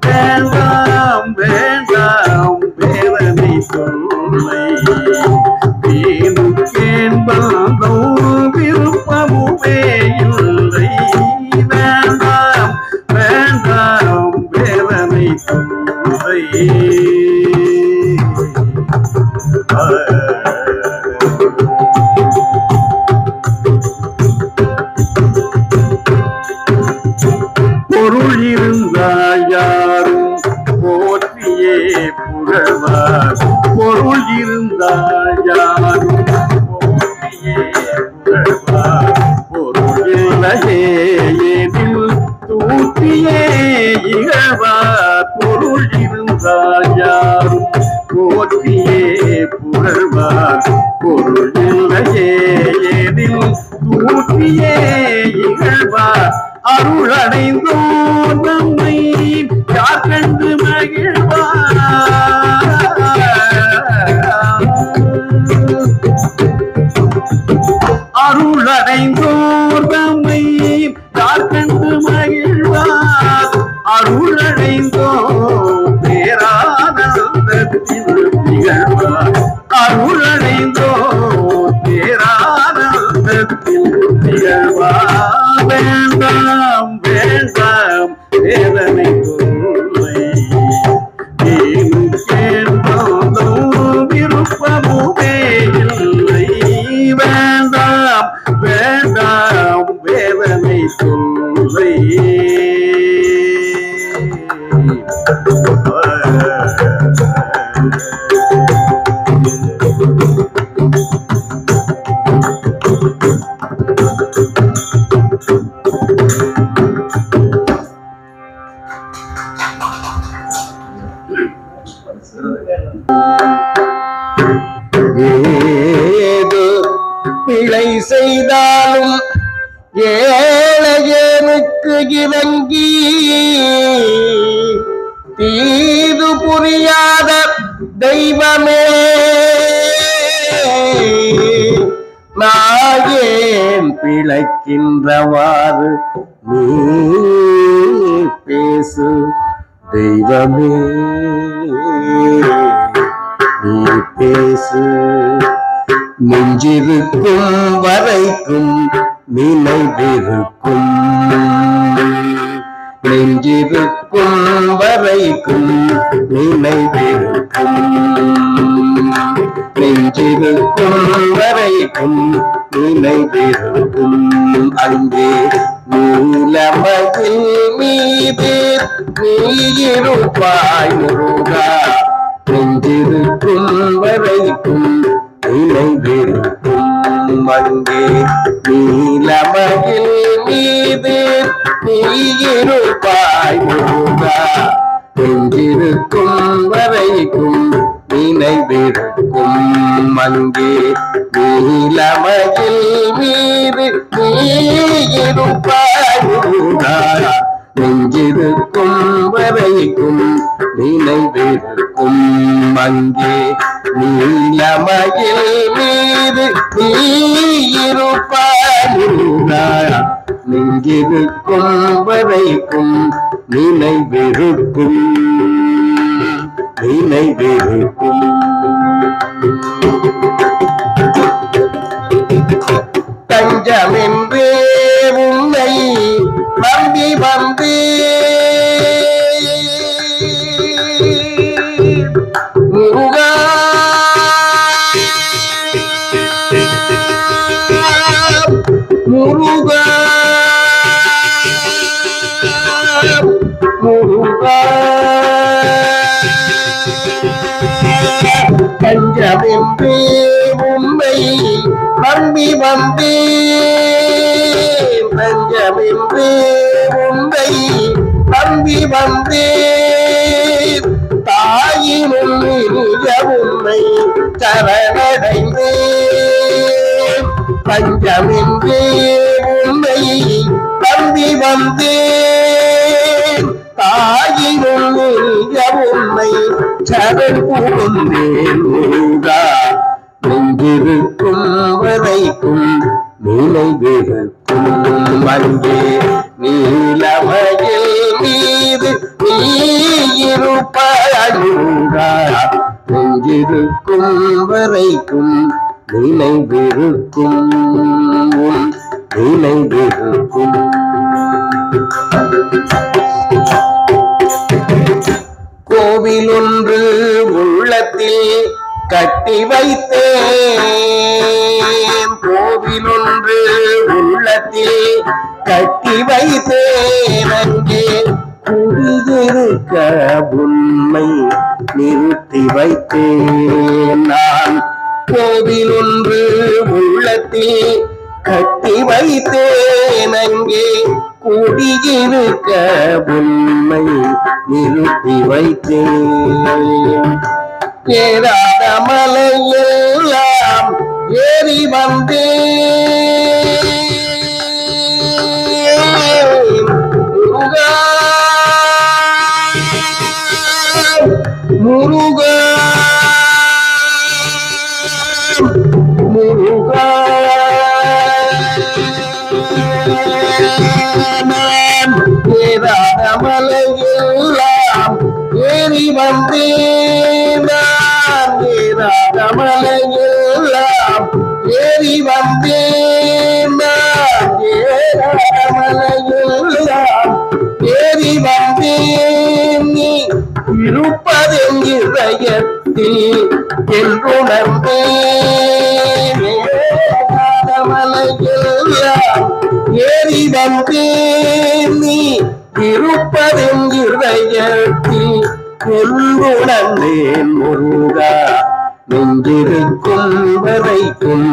வேண்டாம் வேண்டாம் வேதனை சொல்லை வீணுக்கேன்பதோ விருப்பமுமே இல்லை வேண்டாம் வேண்டாம் வேதனை சொல்லை பொருள் இருந்தால் யாரும் போற்றியே புகழ்வார் பொருள் இருந்தால் யாரும் போற்றியே புகழ்வார் பொருள் இல்லையே எனில் தூற்றியே இகழ்வார் பொருள் இருந்தால் யாரும் போற்றியே புகழ்வார் பொருள் இல்லையே எனில் தூற்றியே இகழ்வார் அருள் அடைந்தோர் நம்மை யார் கண்டு மகிழ்வார் அருள் அடைந்தோர் நம்மை யார் கண்டு மகிழ்வார் அருள் அடைந்தோர் பேரானந்தத்தில் திகழ்வார் அருள் அடைந்தோர் பேரானந்தத்தில் திகழ்வார் வேண்டாம் வேண்டாம் வேதனை தொல்லை விருப்பமுமே இல்லை வேண்டாம் வேண்டாம் வேதனை தொல்லை ஏது பிழை செய்தாலும் ஏழையனுக்கு இறங்கி தீது புரியாத தெய்வமே நாயேன் பிழைக்கின்றவாறு நீ பேசு தெய்வமே நீ பேசு நெஞ்சிருக்கும் வரைக்கும் நினைவிருக்கும் நெஞ்சிருக்கும் வரைக்கும் நினைவிருக்கும் நெஞ்சிருக்கும் வரைக்கும் நினைவிருக்கும் அங்கே நீலமகில் மீது நீயிருப்பாய் முருகா நெஞ்சிருக்கும் வரைக்கும் நினைவிருக்கும் அங்கே நீலமகில் மீது நீயிருப்பாய் முருகா நெஞ்சிருக்கும் வரைக்கும் நினைவிருக்கும் அங்கே நீலமகில் மீது நீயிருப்பாய் முருகா நெஞ்சிருக்கும் வரைக்கும் நினைவிருக்கும் அங்கே நீலமகில் மீது நீயிருப்பாய் முருகா நெஞ்சிருக்கும் வரைக்கும் நினைவிருக்கும் நினைவிருக்கும் தஞ்சமென்றே உன்னை நம்பி வந்து முருகா முருகா முருகா தஞ்சமென்றே உன்னை நம்பி வந்தேன் தஞ்சமென்றே உன்னை நம்பி வந்தேன் தாயினும் இனிய உன்னை சரணடைந்தேன் தஞ்சமென்றே உன்னை நம்பி வந்தேன் தாயினும் இனிய உன்னை சரண் புகுந்தேன் முருகா நெஞ்சிருக்கும் வரைக்கும் நினைவிருக்கும் அங்கே நீலமயில் மீது நீருப்பாயுங்கா நெஞ்சிருக்கும் வரைக்கும் நினைவிருக்கும் நினைவிருக்கும் கோவில் ஒன்று உள்ளத்தில் கட்டி வைத்தேன் கோவில் ஒன்று உள்ளத்தில் கட்டி வைத்தேன் அங்கே குடியிருக்க உண்மை நிறுத்தி வைத்தேன் நான் கோவில் ஒன்று உள்ளத்தில் கட்டி வைத்தேன் அங்கே குடியிருக்க உண்மை நிறுத்தி வைத்தேன் ஏறாத மலையெல்லாம் ஏறி வந்தேன் முருகா முருகா நான் ஏறாத மலையெல்லாம் ஏறி வந்தேன் நான் ஏறாத மலையெல்லாம் ஏறி வந்தேன் நான் ஏறாத மலையெல்லாம் ஏறி வந்தேன் நீ இருப்பதெங்கிரயத்தில் என்றுணர்ந்தேன் ஏறாத மலையெல்லாம் ஏறி வந்தேன் நீ இருப்பதெங்கிரயத்தில் என்றுணர்ந்தேன் முருகா நெஞ்சிருக்கும் வரைக்கும்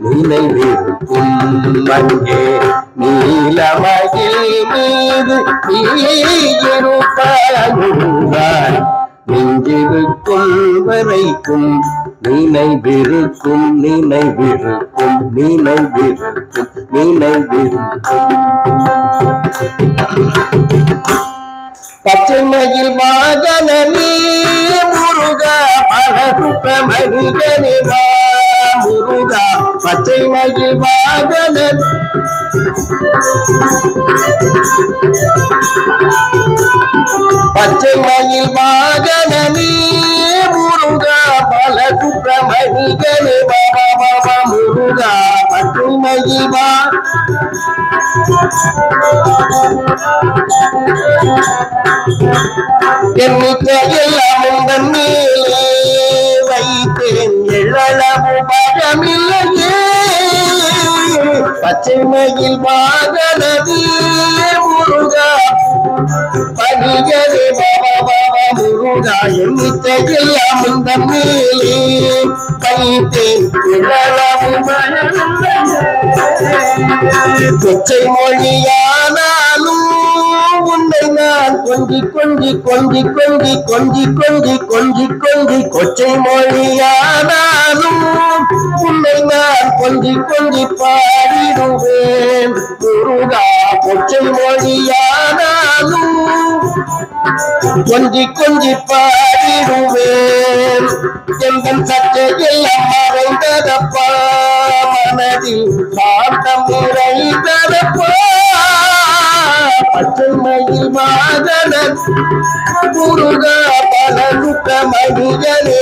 நினைவிருக்கும் அங்கே நீலமயில் மீது நீருப்பாயுங்காய் நெஞ்சிருக்கும் வரைக்கும் நினைவிருக்கும் நினைவிருக்கும் நினைவிருக்கும் நினைவிருக்கும் பச்சைமயில் வாகனமே முருகா பலசுப்ரமணியனே வா முருகா பச்சைமயில் வாகனன் பச்சைமயில் வாகனமே முருகா பலசுப்ரமணியனே வா முருகா பச்சைமயில் வா எண்ணிக்கையெல்லாம் உந்தன் மேலே வைத்தேன் எழளவு பகமில்லையே பச்சைமயில் வாகனதே முருகா பணிகரே முருகா எண்ணிக்கையெல்லாம் உந்தன் மேலே வைத்தேன் எழளவு கொச்சை மொழியானாலும் உன்னை நான் கொஞ்சி கொஞ்சி கொஞ்சி கொஞ்சி கொஞ்சி கொஞ்சி கொஞ்சி கொஞ்சி கொச்சை மொழியானாலும் உன்னை நான் கொஞ்சி கொஞ்சி பாடிடுவேன் முருகா கொச்சை மொழியானாலும் கொஞ்சி கொஞ்சி பாடிடுவேன் எங்கள் சற்றையெல்லாம் மறைந்ததப்பா மனதில் சாந்தம் நிறைந்ததப்பா பச்சைமயில் வாகனன் முருகா பலசுப்ரமணியனே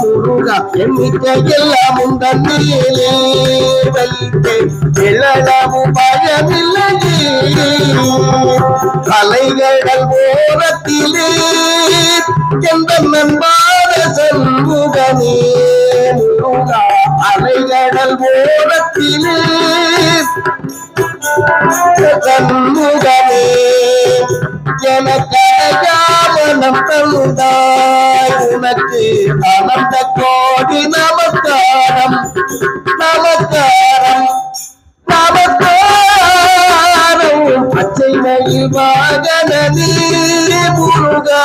முருகா எண்ணிக்கையெல்லாம் உந்தன் மேலே வைத்தேன் எழளவு பயமில்லையே அலைகடல் ஓரத்திலே எந்த நண்பான சண்முகனே முருகா அலைகடல் ஓரத்திலே சண்முகனே எனக்கழகாமனம் தந்தாய் உனக்கு அனந்த கோடி நமஸ்காரம் நமஸ்காரம் நமஸ்காரம் பச்சைமயில் வாகனனே முருகா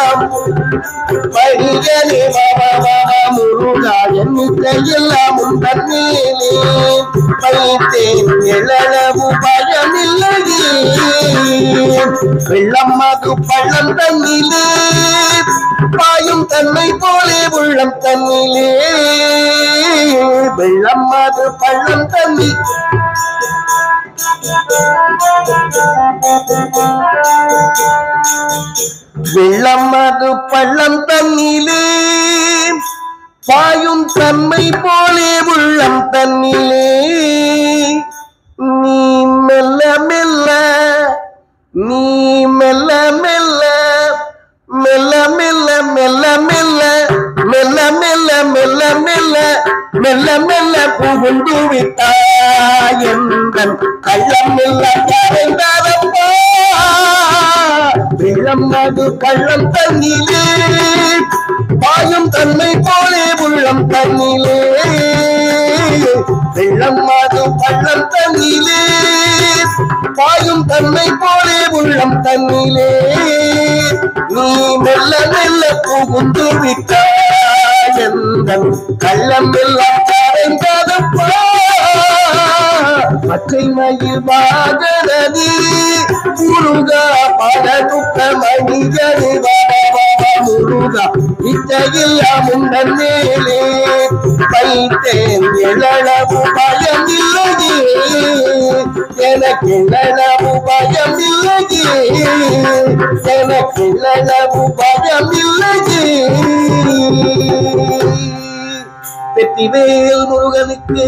பணிகனே முருகா எண்ணிக்கையெல்லாம் உந்தன் மேலே வைத்தேன் எழளவு பயமில்லையே வெள்ளம் மது பள்ளம் தண்ணிலே பாய பாயும் தன்னை போலே உள்ளம் தன்னிலே வெள்ளம் அது பள்ளம் தண்ணி வெள்ளம் அது பள்ளம் தண்ணிலே பாயும் தன்மை போலே உள்ளம் தன்னிலே நீ மெல்ல மெல்ல நீ மெல்ல மெல்ல மெல்ல மெல்ல மெல்ல மெல்ல மெல்ல மெல்ல மெல்ல மெல்ல மெல்ல மெல்ல புகுந்து விட்டாய் எந்தன் கள்ளம் மெல்ல கரைந்தாரப்பா வெள்ளம் அது கள்ளம் தண்ணிலே பாயும் தன்மை போலே உள்ளம் தண்ணிலே வெள்ளம் அது கள்ளம் தண்ணிலே பாயும் தன்மை போலே உள்ளம் தண்ணிலே நீ மெல்ல மெல்ல புகுந்து விட்டாய் எந்தன் கள்ளம் எல்லாம் கரைந்ததப்பா பச்சை மயில் வாகனதி முருகா பல துக்க மனிதனி முருகா இச்சையெல்லாம் முன்னன் மேலே வைத்தேன் எழவு பயம் இல்லையே எனக்கு எழவு பயம் இல்லையே எனக்கு எழவு பயம் இல்லையே வெற்றிவேல் முருகனுக்கு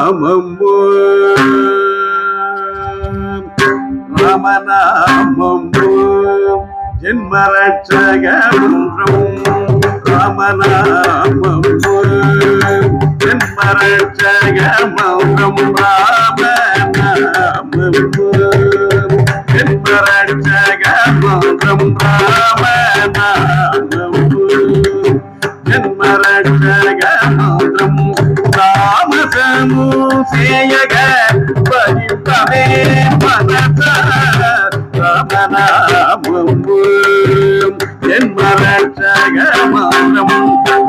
ராமநாமம் ராமநாமம் ஜென்மரட்சகமன்றம் ராமநாமம் ஜென்மரட்சகமன்றம் ராமநாமம் ஜென்மரட்சகமன்றம் ராமநாமம் ஜென்மரட்சகமன்றம் ராமசமு சேயக பரிப்பவே மனச ராமநாமம் ஜென்மரட்சகமன்றம்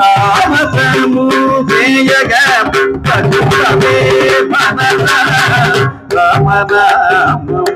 ராமசமு சேயக பரிப்பவே மனச ராமநாமம்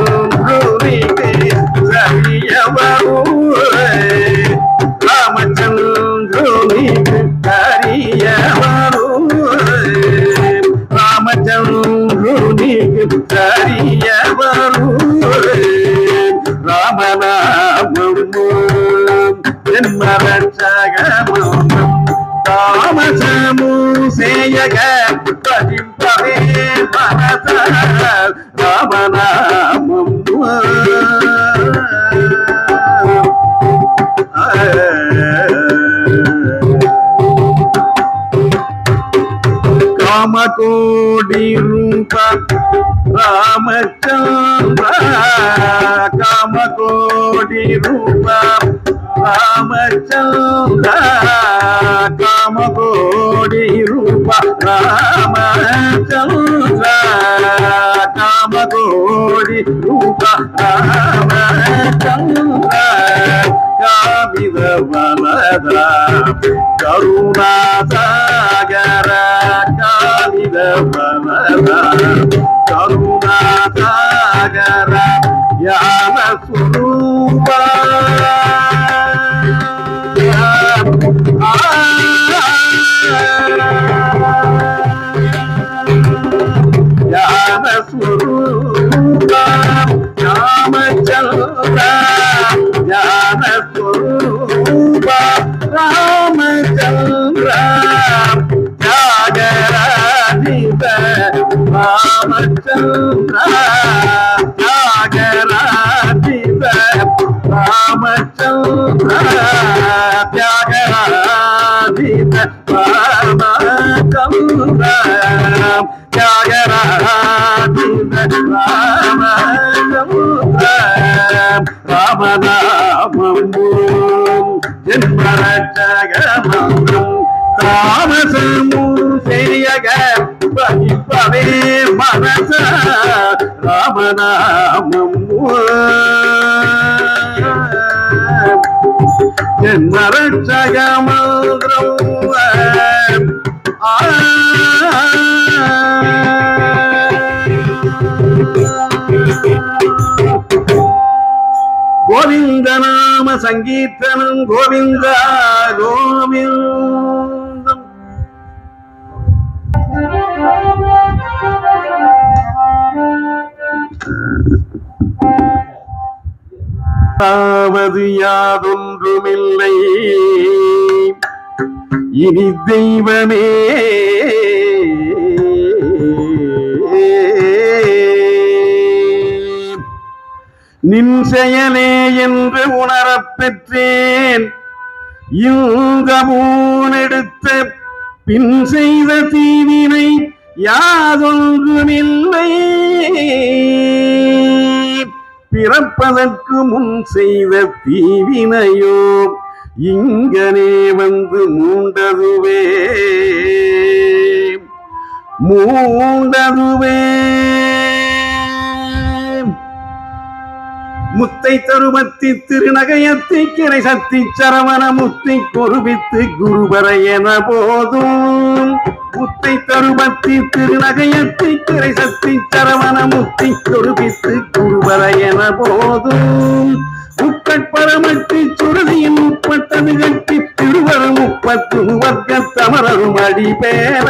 ராமச்சந்திரனிக்கு சரியவரு ராமச்சந்திரனிக்கு சரியவரு ராமச்சந்திரனிக்கு சரியவரு ராமநாமம் ஜென்மரட்சகமன்றம் தாமசமு சேயக பதிப்பவே மனச ராமநாமம் காமகோடி ரூப ராமச்சந்திர காமகோடி ரூப ராமச்சந்திர காமகோடி ரூப ராமச்சந்திர காமகோடி ரூப ராமச்சந்திர காமித வலத கருணாசாகர காமித வலத கருணாசாகர ஞான சுரூப ஞான சுரூப ராமச்சந்திர ஞான சுரூப ராமச்சந்திர தியாகராஜித ராமச்சந்திர தியாகராஜித ராமச்சந்திர தியாகராஜித ராமச்சந்திர ராமநாமம் ஜென்மரட்சகமந்திரம் தாமசமும் செய்யக பகிப்பவே மனச ராமநாமம் ஜென்மரட்சகமந்திரம் கோவிந்த நாம சங்கீர்த்தனம் கோவிந்த கோவிந்தம் ஆவது யாதொன்றுமில்லை இனி தெய்வமே நின் செயலே என்று உணரப் பெற்றேன் இந்த மூனெடுத்த பின் செய்த தீவினை யாதொன்றுமில்லை பிறப்பதற்கு முன் செய்த தீவினையோ இங்கனே வந்து மூண்டதுவே முத்தை தருமத்தி திருநகையத்தை கிரை சத்தி சரவண முத்தை கொருவித்து குருபர என போதும் முத்தை தருமத்தி திருநகையத்தை கிரை சத்தி சரவண முத்தை கொருவித்து குருபர என போதும் முக்கட்பரமட்டி சுருதியின் முப்பட்டது கட்டி திருவரும் 30 வர்க்க தமரரும் அடி பேர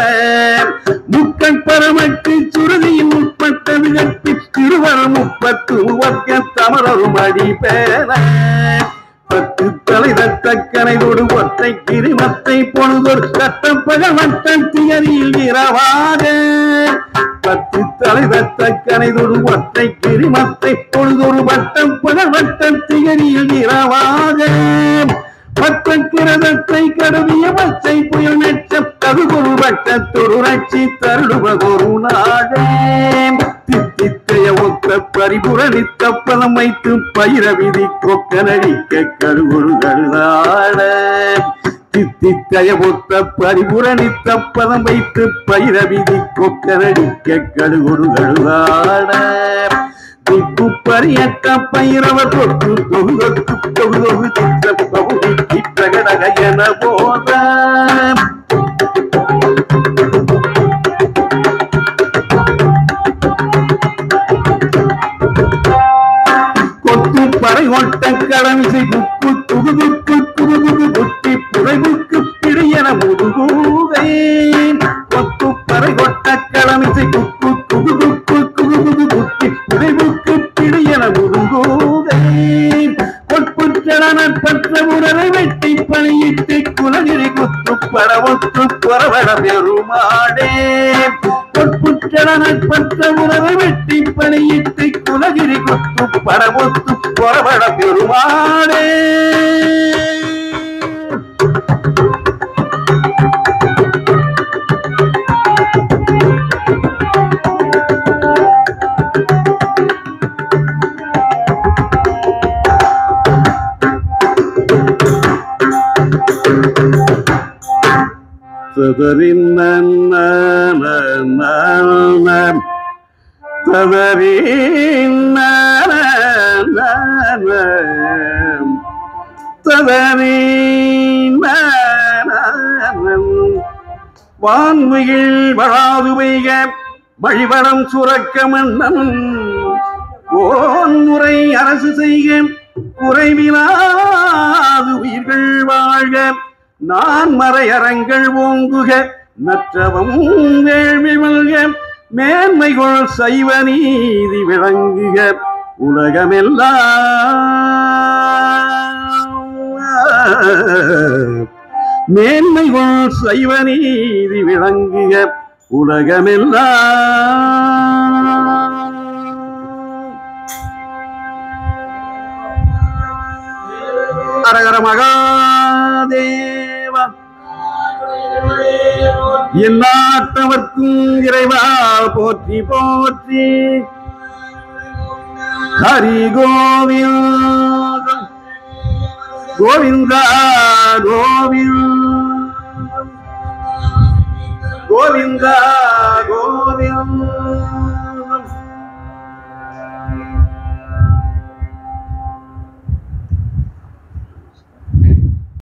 முக்கட்பரமட்டி சுருதியின் முப்பட்டது கட்டி திருவரும் 30 வர்க்க தமரரும் அடி பேர 10 தலை தக்கனை தொடு ஒற்றை கிரிமத்தை பொழுதொரு கட்டப்பகல் வட்டம் தியரியில் இரவாக 10 தலை தக்கனை தொடு ஒற்றை கிரிமத்தை பொழுதொரு வட்டம் பகல் வட்டம் தியரியில் இரவாக பட்டக்கிரதத்தை கருவிய பச்சை புயல் நெச்சம் கருகுரு வட்டத்தொரு ரட்சி தருடுவதொரு நாடே தித்தித்தைய ஒத்த பரிபுரணித்த பதம் வைத்து பயிரவிதி கொக்க நடிக்க கருகுரு கருதாட தித்தித்தைய ஒத்த பரிபுரணித்த பதம் வைத்து பயிரவிதி கொக்க நடிக்க கருகுரு கருதாட திப்பு பரியக்க பயிரவர் தொட்டு தொகுதொட்டு தொகுதொகு சித்த பகுதி கிட்டகடக என போத கொத்து பறை ஒட்ட கடமிசை குக்கு துகுதுக்கு குறுகுது குட்டி புதைவுக்கு பிடியன முதுகூதை கொத்து பறை ஒட்ட கடமிசை குக்கு துகுதுக்கு குறுகுது குட்டி புதைவுக்கு பிடியன முதுகூதை கொட்புற்றன உடலை வெட்டி பணியிட்டு குலகிரி குத்து படவொத்து புறவட பெருமாடே கொட்புற்றன உடலை வெட்டி பணியிட்டு குலகிரி குத்து படவொத்து புறவட பெருமாடே வான்மையில் வளாது பெய்க வழிவடம் சுரக்க மன்னன் ஓன்முறை அரசு செய்க குறைவிலாது உயிர்கள் வாழ்க நான் மறையரங்கள் ஓங்குக நற்றவம் வேள்வி மல்க மேன்மைகொள் சைவ நீதி விளங்குக உலகமெல்லாம் மேன்மைகொள் சைவ நீதி விளங்குக உலகமெல்லாம் ஹரஹர மகாதேவா. எல்லாத்தவர்க்கும் இறைவா போற்றி போற்றி. ஹரி கோவிந்த கோவிந்தா கோவிந்த கோவிந்தா கோவிந்த